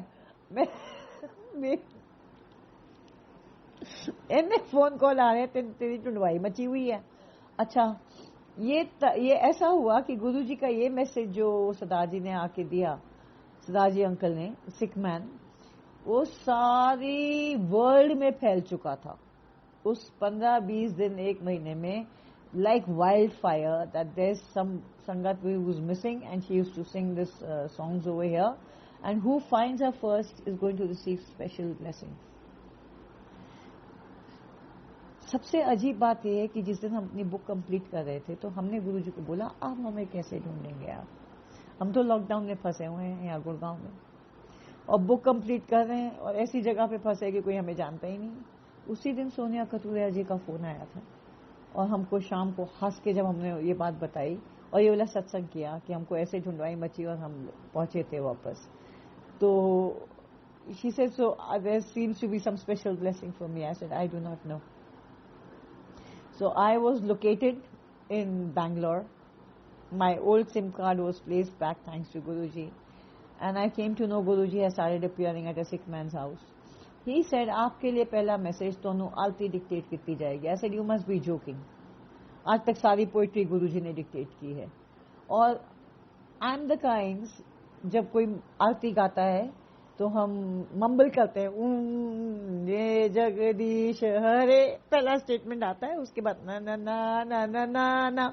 Speaker 1: इतने फोन कॉल आ रहे हैं, तेरी ढूंढवाई मची हुई है. अच्छा ये ऐसा हुआ कि गुरुजी का ये मैसेज जो सरदार जी ने आके दिया, सरदार जी अंकल ने, सिख मैन, वो सारी वर्ल्ड में फैल चुका था उस 15-20 दिन 1 महीने में, like wildfire, that there's some sangat who was missing and she used to sing this songs over here, and who finds her first is going to receive special blessings. सबसे अजीब बात यह है कि जिस दिन हम अपनी बुक कंप्लीट कर रहे थे तो हमने गुरुजी को बोला आप हमें कैसे ढूंढेंगे, हम तो लॉकडाउन में फंसे हुए हैं यहाँ गुड़गांव में और बुक कंप्लीट कर रहे हैं और ऐसी जगह पे फंसे कि कोई हमें जानता ही नहीं. उसी दिन सोनिया कटूरिया जी का फोन आया था और हमको शाम को हंस के जब हमने ये बात बताई और ये वाला सत्संग किया कि हमको ऐसे ढूंढवाई मची और हम पहुंचे थे वापस. तो she said, so there seems to be some special blessing for me. I said, I do not know. So I was located in Bangalore. My old SIM card was placed back thanks to Guruji. And I came to know Guruji has started appearing at a sick man's house. He said, आपके लिए पहला message तो आरती dictate की जाएगी. I said, you must be joking. आज तक सारी poetry गुरुजी ने डिक्टेट की है और आई एम द काइंड्स, जब कोई आरती गाता है तो हम मम्बल करते हैं, ये जगदीश हरे, पहला स्टेटमेंट आता है, उसके बाद ना ना ना ना ना ना ना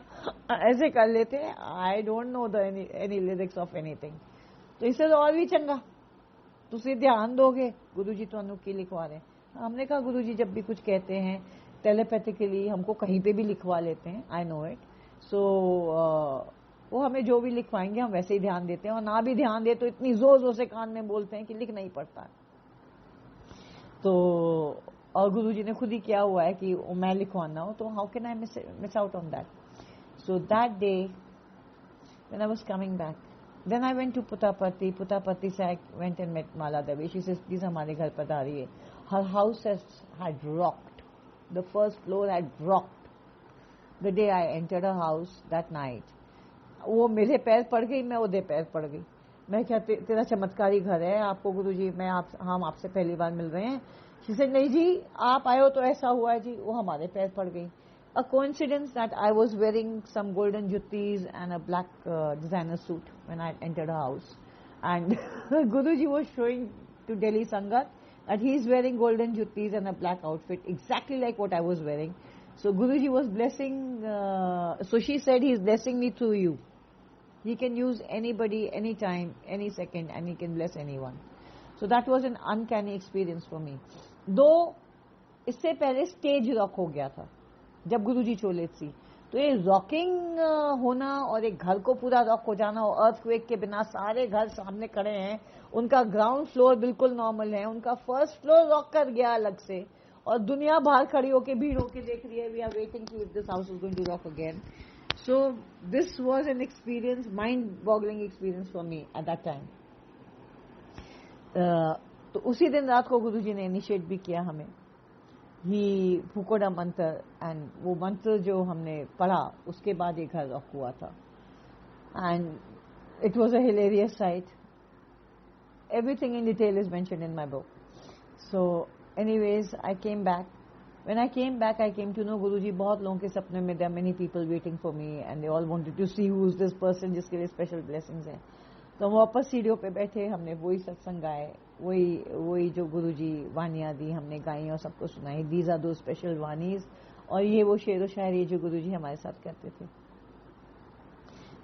Speaker 1: ऐसे कर लेते हैं. आई don't know the any lyrics of anything. तो इससे तो और भी चंगा, तुसी ध्यान दोगे गुरुजी तुहानू की लिखवा रहे हैं. हमने कहा गुरुजी जब भी कुछ कहते हैं टेलीपैथिकली हमको कहीं पे भी लिखवा लेते हैं, आई नो इट. सो वो हमें जो भी लिखवाएंगे हम वैसे ही ध्यान देते हैं और ना भी ध्यान दे तो इतनी जोर जोर से कान में बोलते हैं कि लिख नहीं पड़ता है. तो और गुरुजी ने खुद ही किया हुआ है कि मैं लिखवाना हूं, तो how can I miss out on that. So that day when I was coming back, then I went to Putapati. Putapati से I went and met Mala Devi. She said please हमारे घर पधारी है. Her house had rocked. The first floor had rocked the day I entered her house that night. वो मेरे पैर पड़ गई, मैं उधर पैर पड़ गई. मैं क्या तेरा चमत्कारी घर है, आपको गुरुजी हम आपसे पहली बार मिल रहे हैं. शी सेड नहीं जी, आप आए हो तो ऐसा हुआ है जी. वो हमारे पैर पड़ गई. A coincidence that I was wearing some golden juttis and a black designer suit when I entered a house, and Guruji was showing to Delhi Sangat that he is wearing golden juttis and a black outfit exactly like what I was wearing. So Guruji was blessing. So she said he is blessing me through you. He can use anybody, anytime, any second, and he can bless anyone. So that was an uncanny experience for me. Though इससे पहले stage rock हो गया था जब गुरुजी चोले थी. तो ये rocking होना और एक घर को पूरा रॉक हो जाना और अर्थक्वेक के बिना सारे घर सामने खड़े हैं. उनका ग्राउंड फ्लोर बिल्कुल नॉर्मल है, उनका फर्स्ट फ्लोर रॉक कर गया अलग से, और दुनिया बाहर खड़ी होके भीड़ होके देख रही है. We are waiting to if this house is going to rock again. So this was an experience, mind boggling experience for me at that time. तो उसी दिन रात को गुरुजी ने इनिशिएट भी किया हमें. ही फुकोड़ा मंत्र, एंड वो मंत्र जो हमने पढ़ा उसके बाद ये घर रॉक हुआ था. And it was a hilarious sight. Everything in detail is mentioned in my book. So anyways I came back. When I came back I came to know Guruji बहुत लोगों के सपने में there are many people waiting for me and they all wanted to see who is this person जिसके लिए special blessings हैं. तो हम वापस सीढ़ियों पे बैठे, हमने वही सत्संग गाए, वही जो गुरुजी वानियां दी हमने गाई और सबको सुनाई. दीज आर दो स्पेशल वानीज. और ये वो शेर व शायरी जो गुरुजी हमारे साथ करते थे.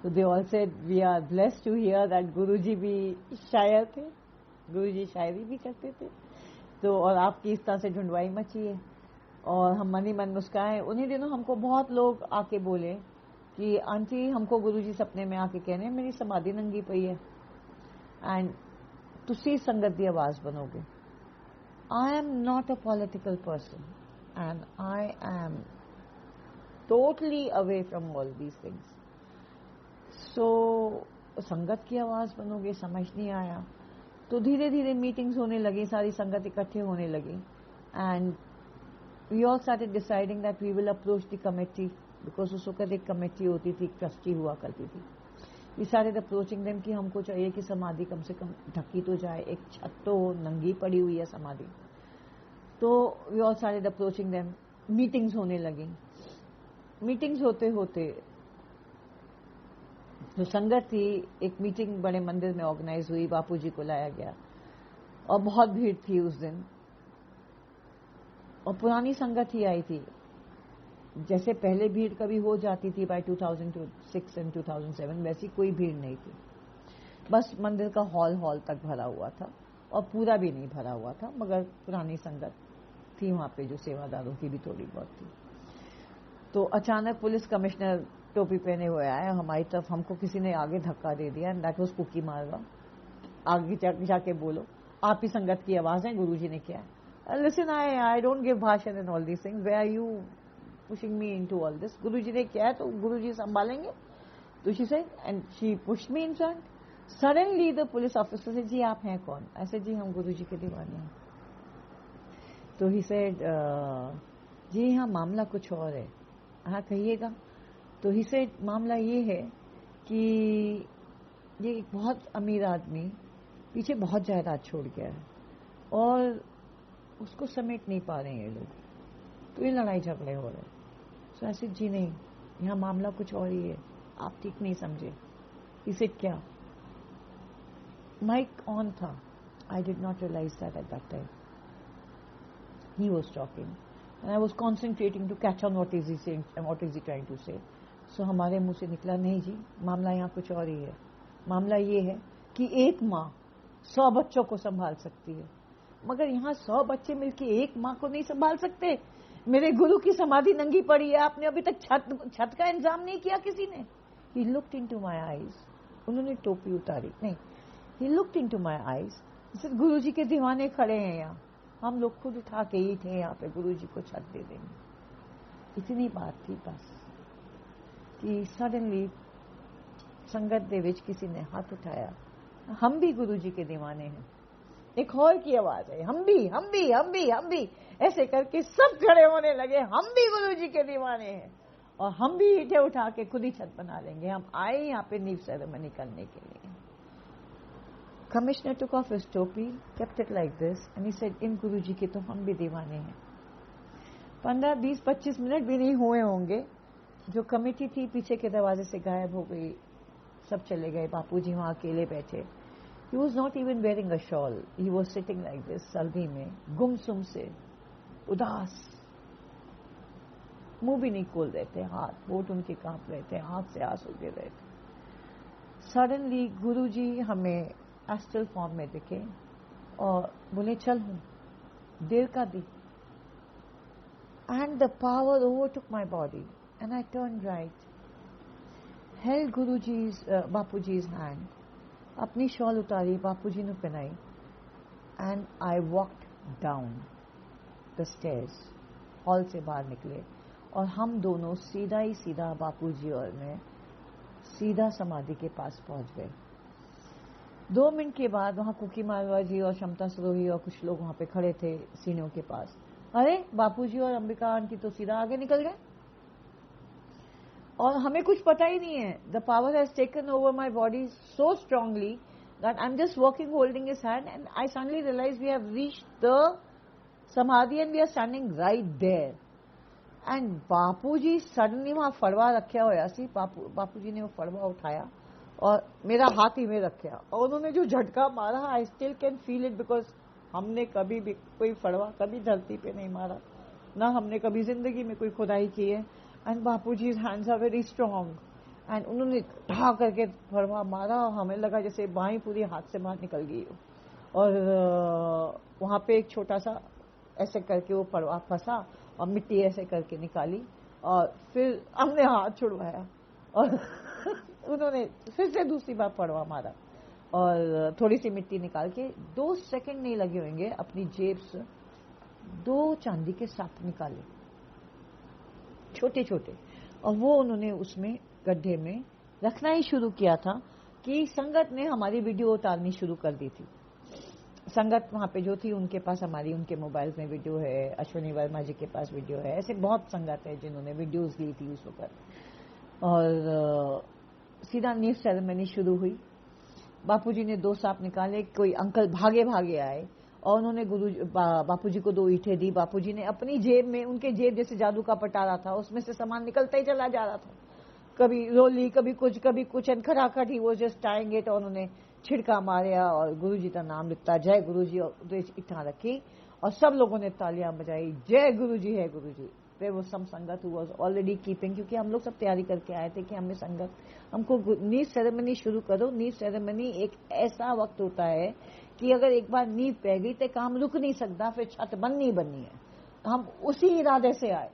Speaker 1: तो they all said we are blessed to hear that Guruji भी शायर थे, गुरुजी शायरी भी करते थे. तो और आपकी इस तरह से ढूंढवाई मची है. और हम मन ही मन मुस्काए. उन्हीं दिनों हमको बहुत लोग आके बोले कि आंटी हमको गुरुजी सपने में आके कहने मेरी समाधि नंगी पई है एंड तुसी संगत दी आवाज बनोगे. I am not a political person and I am totally away from all these things. So संगत की आवाज बनोगे, समझ नहीं आया. तो धीरे धीरे मीटिंग्स होने लगी, सारी संगत इकट्ठे होने लगी. And we all started deciding that we will approach the committee, because उस वक्त एक कमेटी होती थी, ट्रस्टी हुआ करती थी. वी स्टार्टेड अप्रोचिंग देम कि हमको चाहिए कि समाधि कम से कम ढकी तो जाए, एक छत तो नंगी पड़ी हुई है समाधि. तो we all started approaching them. Meetings होने लगी. मीटिंग्स होते होते जो संगत थी, एक मीटिंग बड़े मंदिर में ऑर्गेनाइज हुई, बापू जी को लाया गया और बहुत भीड़ थी उस दिन. और पुरानी संगत ही आई थी. जैसे पहले भीड़ कभी हो जाती थी बाय 2006 एंड 2007, वैसी कोई भीड़ नहीं थी. बस मंदिर का हॉल तक भरा हुआ था और पूरा भी नहीं भरा हुआ था, मगर पुरानी संगत थी वहां पे, जो सेवादारों की भी थोड़ी बहुत थी. तो अचानक पुलिस कमिश्नर टोपी पहने हुए आए हमारी तरफ. हमको किसी ने आगे धक्का दे दिया एंड दैट वाज कुकी मारवा. आगे जाके बोलो, आप ही संगत की आवाज है, गुरुजी ने किया. Listen, I don't give bhashan and all these things. Where are you pushing me into all this? Guruji ने किया है तो गुरुजी संभालेंगे. तो she said, and she pushed me in front. Suddenly the police officer said, जी आप हैं कौन? ऐसे जी हम गुरुजी के दीवाने हैं. तो he said, जी यहाँ मामला कुछ और है. हाँ कहिएगा. तो he said, मामला ये है कि ये एक बहुत अमीर आदमी पीछे बहुत जायदाद छोड़ गया है और उसको समेट नहीं पा रहे हैं ये लोग, तो ये लड़ाई झगड़े हो रहे. तो ऐसे जी नहीं, यहाँ मामला कुछ और ही है, आप ठीक नहीं समझे. इसे क्या माइक ऑन था. I did not realise that at that time. He was talking and I was concentrating to catch on what is he saying and what is he trying to say. So हमारे मुंह से निकला, नहीं जी मामला यहाँ कुछ और ही है. मामला ये है कि एक माँ 100 बच्चों को संभाल सकती है, मगर यहाँ 100 बच्चे मिलकर एक माँ को नहीं संभाल सकते. मेरे गुरु की समाधि नंगी पड़ी है, आपने अभी तक छत का इंतजाम नहीं किया किसी ने. He looked into my eyes. उन्होंने टोपी उतारी नहीं. He looked into my eyes. गुरु जी के दीवाने खड़े हैं यहाँ, हम लोग खुद उठा के ही थे यहाँ पे गुरु जी को छत दे देंगे। इतनी बात थी बस कि सडनली संगत दे विच किसी ने हाथ उठाया, हम भी गुरु जी के दीवाने हैं। एक और की आवाज है, हम भी हम भी हम भी हम भी, ऐसे करके सब खड़े होने लगे, हम भी गुरु जी के दीवाने हैं और हम भी ईंटें उठा के खुद ही छत बना लेंगे। हम आए यहाँ पे नींव सेरेमनी करने के लिए। Commissioner took off his topi, kept it like this and he said, इन गुरु जी के तो हम भी दीवाने हैं। 15, 20, 25 मिनट भी नहीं हुए होंगे, जो कमेटी थी पीछे के दरवाजे से गायब हो गई, सब चले गए। बापूजी वहां अकेले बैठे। He was not even wearing a shawl. He was sitting like this, सर्दी में, गुमसुम से, उदास, मुंह भी नहीं खोल रहे थे, हाथ होठ उनके कांप रहे थे, आंख से आंसू गिर रहे थे। सडनली गुरुजी हमें एस्ट्रल फॉर्म में दिखे और बोले, चल हूं, देर का दी। And the power overtook my body and I turned right, held Bapuji's hand, अपनी शॉल उतारी, बापूजी ने पहनाई, and I walked down the stairs. Hall से बाहर निकले और हम दोनों सीधा ही सीधा बापूजी और मैं सीधा समाधि के पास पहुंच गए। 2 मिनट के बाद वहां कुकी मालवा जी और क्षमता सरोही और कुछ लोग वहां पे खड़े थे सीनों के पास। अरे बापूजी और अंबिका आंटी तो सीधा आगे निकल गए और हमें कुछ पता ही नहीं है। The power has taken over my body so strongly that I am just walking holding his hand and I suddenly realise we have reached the samadhi and we are standing right there. And Bapuji suddenly वहां फड़वा रखा होया सी, बापूजी ने वो फड़वा उठाया और मेरा हाथ ही में रखा और उन्होंने जो झटका मारा, I still can feel it, because हमने कभी भी कोई फड़वा कभी धरती पे नहीं मारा, ना हमने कभी जिंदगी में कोई खुदाई की है। And Bapuji's hands are very strong and उन्होंने ढा करके फड़वा मारा और हमें लगा जैसे बाहीं पूरी हाथ से बाहर निकल गई हो। और वहां पे एक छोटा सा ऐसे करके वो फड़वा फंसा और मिट्टी ऐसे करके निकाली और फिर हमने हाथ छुड़वाया और उन्होंने फिर से दूसरी बार फड़वा मारा और थोड़ी सी मिट्टी निकाल के 2 सेकंड नहीं लगे होंगे, अपनी जेब से 2 चांदी के सांप निकाले, छोटे छोटे, और वो उन्होंने उसमें गड्ढे में रखना ही शुरू किया था कि संगत ने हमारी वीडियो उतारनी शुरू कर दी थी। संगत वहां पे जो थी उनके पास हमारी, उनके मोबाइल में वीडियो है, अश्विनी वर्मा जी के पास वीडियो है, ऐसे बहुत संगत है जिन्होंने वीडियोस ली थी उस वक्त। और सीधा नींव सेरेमनी शुरू हुई। बापूजी ने 2 सांप निकाले, कोई अंकल भागे भागे आए और उन्होंने बापूजी को 2 ईंटें दी। बापूजी ने अपनी जेब में, उनके जेब जैसे जादू का पटारा था, उसमें से सामान निकलता ही चला जा रहा था, कभी रोली कभी कुछ एंड खटाखट ही वो जस्ट टाइंग इट, और उन्होंने छिड़का मारा और गुरुजी का नाम लिखता, जय गुरुजी, और इतना रखी और सब लोगों ने तालियां बजाई, जय गुरुजी है गुरुजी। फिर वो सम संगत वॉज ऑलरेडी कीपिंग, क्योंकि हम लोग सब तैयारी करके आए थे कि हमें संगत, हमको नींव सेरेमनी शुरू करो। नींव सेरेमनी एक ऐसा वक्त होता है कि अगर एक बार नींव पै गई तो काम रुक नहीं सकता, फिर छत बननी है। हम उसी इरादे से आए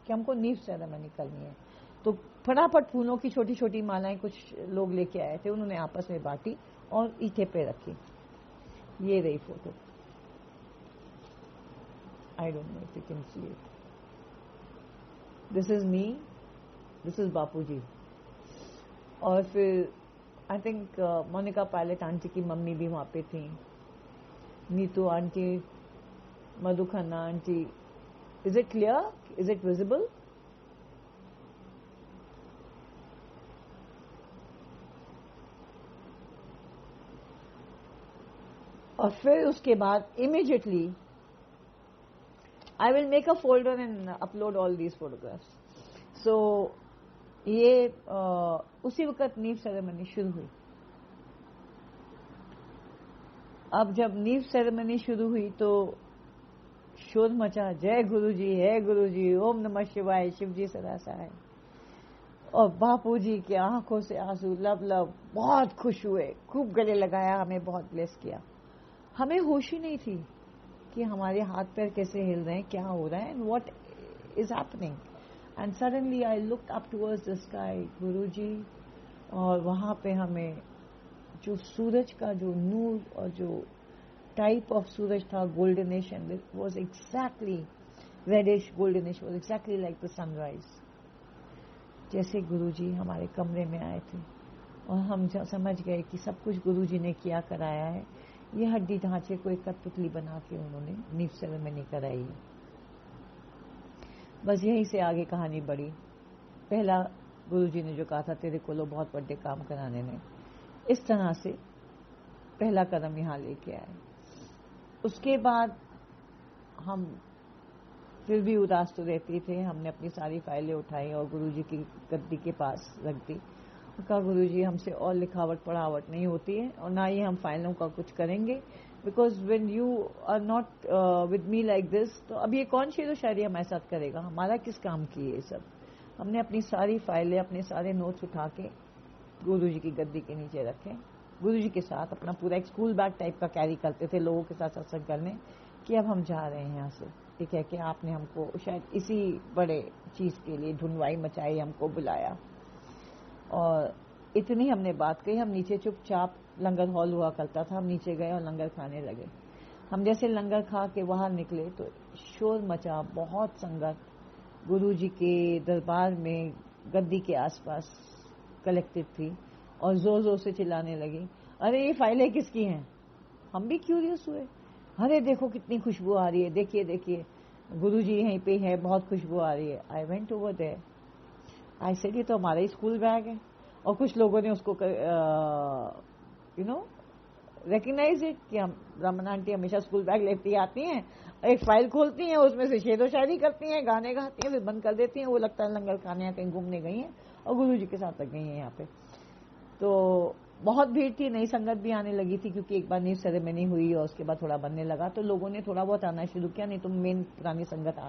Speaker 1: कि हमको नींव सेरेमनी करनी है। तो फटाफट फूलों की छोटी छोटी मालाएं कुछ लोग लेके आए थे, उन्होंने आपस में बांटी और ईंटें पे रखी। ये रही photo, I don't know if you can see it. This is me, this is Bapuji. और फिर I think Monika Pilot aunty की मम्मी भी वहां पे थी, Neetu aunty, Madhu Khanna aunty. Is it clear? Is it visible? और फिर उसके बाद immediately I will make a folder and upload all these photographs. So ये उसी वक्त नींव सेरेमनी शुरू हुई। अब जब नींव सेरेमनी शुरू हुई तो शोर मचा, जय गुरुजी है गुरुजी, ओम नमः शिवाय, शिवजी सदा सहाय। और बापूजी की आंखों से आंसू लब लब, बहुत खुश हुए, खूब गले लगाया, हमें बहुत ब्लेस किया। हमें होश ही नहीं थी कि हमारे हाथ पैर कैसे हिल रहे हैं, क्या हो रहा है, and what is happening. And suddenly I looked up towards the sky, Guruji, और वहां पे हमें जो सूरज का जो नूर और जो टाइप ऑफ सूरज था, goldenish, and it was exactly reddish goldenish, was exactly like the sunrise. जैसे गुरुजी हमारे कमरे में आए थे और हम समझ गए कि सब कुछ गुरुजी ने किया कराया है। ये हड्डी ढांचे को एक कठपुतली बना के उन्होंने नींव सेरेमनी कराई है। बस यहीं से आगे कहानी बढ़ी। पहला गुरुजी ने जो कहा था तेरे को लो बहुत बड़े काम कराने ने, इस तरह से पहला कदम यहाँ लेके आए। उसके बाद हम फिर भी उदास तो रहते थे। हमने अपनी सारी फाइलें उठाई और गुरुजी की गद्दी के पास रख दी। कहा गुरुजी हमसे और लिखावट पढ़ावट नहीं होती है और ना ही हम फाइलों का कुछ करेंगे, because when you are not with me like this, तो अब ये कौन शेर व शायरी हमारे साथ करेगा, हमारा किस काम की ये सब। हमने अपनी सारी फाइलें, अपने सारे नोट्स उठा के गुरुजी की गद्दी के नीचे रखे। गुरुजी के साथ अपना पूरा एक स्कूल बैग टाइप का कैरी करते थे लोगों के साथ सत्संग करने, कि अब हम जा रहे हैं यहाँ से। ठीक है कि आपने हमको शायद इसी बड़े चीज के लिए ढूंढवाई मचाई, हमको बुलाया। और इतनी हमने बात कही। हम नीचे चुपचाप, लंगर हॉल हुआ करता था, हम नीचे गए और लंगर खाने लगे। हम जैसे लंगर खा के बाहर निकले तो शोर मचा, बहुत संगत गुरुजी के दरबार में गद्दी के आसपास कलेक्टेड थी और जोर जोर से चिल्लाने लगी, अरे ये फाइलें किसकी हैं। हम भी क्यूरियस हुए, अरे देखो कितनी खुशबू आ रही है, देखिए देखिए गुरुजी यहीं पे है, बहुत खुशबू आ रही है। I went over there, I said ये तो हमारा ही स्कूल बैग है। और कुछ लोगों ने उसको रिकग्नाइज इट कि हम रमन आंटी हमेशा स्कूल बैग लेती आती हैं, एक फाइल खोलती हैं, उसमें से शेर व शायरी करती हैं, गाने गाती हैं, फिर बंद कर देती हैं। वो लगता है लंगर खाने या कहीं घूमने गई हैं और गुरुजी के साथ लग गई हैं यहाँ पे। तो बहुत भीड़ थी, नई संगत भी आने लगी थी, क्योंकि एक बार नींव सेरेमनी हुई और उसके बाद थोड़ा बनने लगा, तो लोगों ने थोड़ा बहुत आना शुरू किया, नहीं तो मेन पुरानी संगत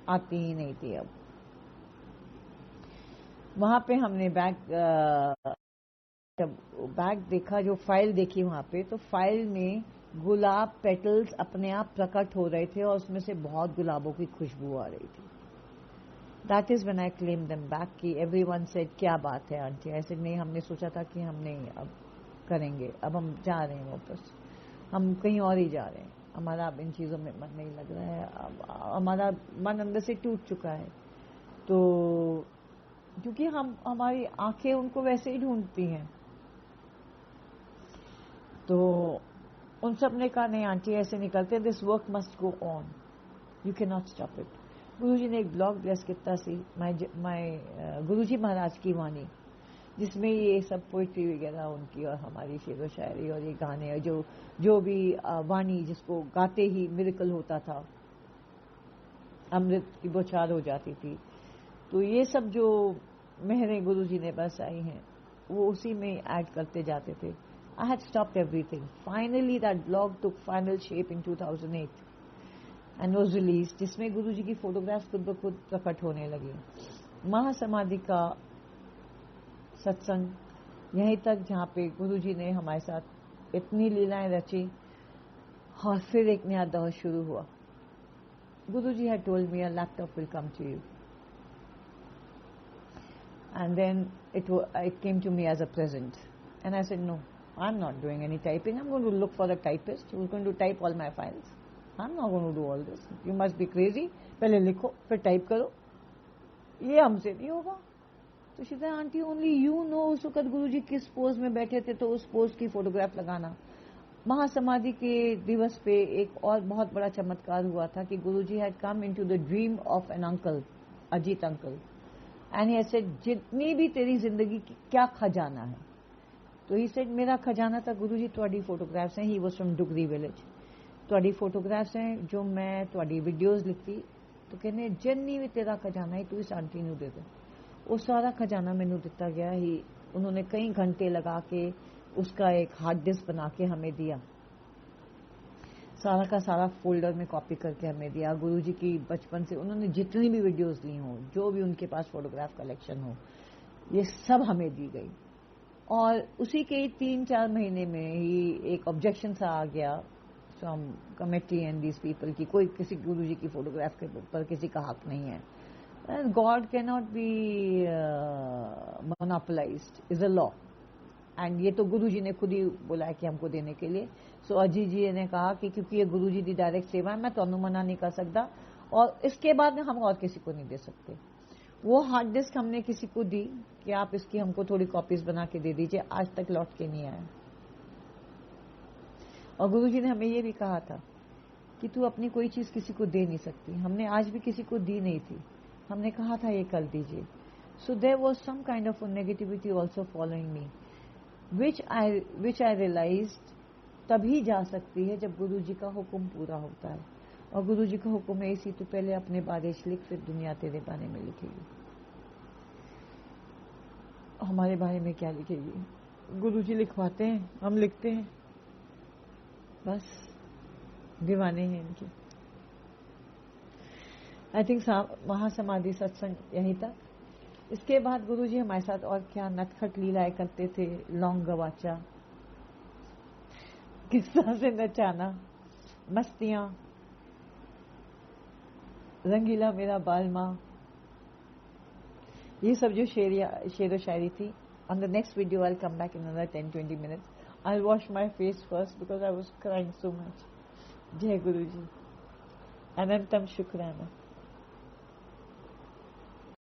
Speaker 1: आती ही नहीं थी। अब वहां पे हमने जब बैग देखा, जो फाइल देखी वहां पे, तो फाइल में गुलाब पेटल्स अपने आप प्रकट हो रहे थे और उसमें से बहुत गुलाबों की खुशबू आ रही थी। That is when I claim them back कि एवरीवन सेड क्या बात है आंटी। ऐसे नहीं, हमने सोचा था कि हम नहीं अब करेंगे, अब हम जा रहे हैं वापस, हम कहीं और ही जा रहे हैं, हमारा अब इन चीजों में मन नहीं लग रहा है, अब हमारा मन अंदर से टूट चुका है। तो क्योंकि हमारी आंखें उनको वैसे ही ढूंढती हैं, तो उन सब ने कहा नहीं आंटी ऐसे निकलते, this work must go on, you can not stop it. Guruji ने एक ब्लॉग ब्लेस किया सी माय गुरुजी महाराज की वाणी, जिसमें ये सब पोइट्री वगैरह उनकी और हमारी शेर व शायरी और ये गाने और जो भी वाणी जिसको गाते ही मिरेकल होता था, अमृत की बौछार हो जाती थी। तो ये सब जो मेहरें गुरुजी ने बरसाई हैं वो उसी में ऐड करते जाते थे। I had stopped everything. Finally, that blog took final shape in 2008 and was released, जिसमें गुरुजी की फोटोग्राफ्स खुद ब खुद प्रकट होने लगी। महासमाधि का सत्संग यहीं तक, जहाँ पे गुरुजी ने हमारे साथ इतनी लीलाएं रची और फिर एक नया दौर शुरू हुआ। गुरुजी had told me a laptop will come to you, and then it came to me as a present, and I said no, I'm not doing any typing. I'm going to look for a typist who's going to type all my files. I'm not going to do all this. You must be crazy. पहले लिखो फिर type करो, ये हमसे नहीं होगा। तो शीता aunty only you know उस वक्त गुरुजी किस पोज में बैठे थे, तो उस पोज की फोटोग्राफ लगाना। महासमाधि के दिवस पे एक और बहुत बड़ा चमत्कार हुआ था कि Guruji had come into the dream of an uncle, Ajit uncle, and he said जितनी भी तेरी जिंदगी की क्या खजाना है, तो ही सेड मेरा खजाना था गुरुजी तुहाडी फोटोग्राफ्स हैं। He was from Dugri village. तुहाडी फोटोग्राफ्स हैं जो मैं तुहाडी वीडियोस लिखती, तो कहने जिन्नी भी तेरा खजाना है तू इस आंटी नू दे दे। वो सारा खजाना मैनू दिता गया ही। उन्होंने कई घंटे लगा के उसका एक हार्ड डिस्क बना के हमें दिया, सारा का सारा फोल्डर में कॉपी करके हमें दिया। गुरुजी की बचपन से उन्होंने जितनी भी वीडियोस ली हो, जो भी उनके पास फोटोग्राफ कलेक्शन हो, ये सब हमें दी गई। और उसी के 3-4 महीने में ही एक ऑब्जेक्शन सा आ गया from committee and these people की कोई किसी गुरुजी की फोटोग्राफ के ऊपर किसी का हक नहीं है। God can not be monopolised, is a law, and ये तो गुरुजी ने खुद ही बोला है कि हमको देने के लिए। सो अजीत जी ने कहा कि क्योंकि ये गुरु जी की डायरेक्ट सेवा है, मैं तो मना नहीं कर सकता, और इसके बाद में हम और किसी को नहीं दे सकते। वो हार्ड डिस्क हमने किसी को दी कि आप इसकी हमको थोड़ी कॉपीज बना के दे दीजिए, आज तक लौट के नहीं आया। और गुरु जी ने हमें ये भी कहा था कि तू अपनी कोई चीज किसी को दे नहीं सकती। हमने आज भी किसी को दी नहीं थी, हमने कहा था ये कर दीजिए। So there was some kind of negativity also following me, which I realized तभी जा सकती है जब गुरु जी का हुक्म पूरा होता है। और गुरु जी का हुक्म है इसी, तो पहले अपने बारे लिख, फिर दुनिया तेरे बारे में लिखेगी। हमारे बारे में क्या लिखेगी? गुरु जी लिखवाते हैं, हम लिखते हैं, बस दीवाने हैं इनके। आई थिंक महासमाधि सत्संग यहीं तक। इसके बाद गुरु जी हमारे साथ और क्या नटखट लीलाएं करते थे। लौंग गवाचा, किस्सा से नचाना, मस्तियां, रंगीला मेरा बालमा, ये सब जो शेर शायरी थी। On the next video I'll come back in another 10-20 minutes. I'll wash my face first because I was crying so much. जय गुरु जी, अनंतम शुक्राना।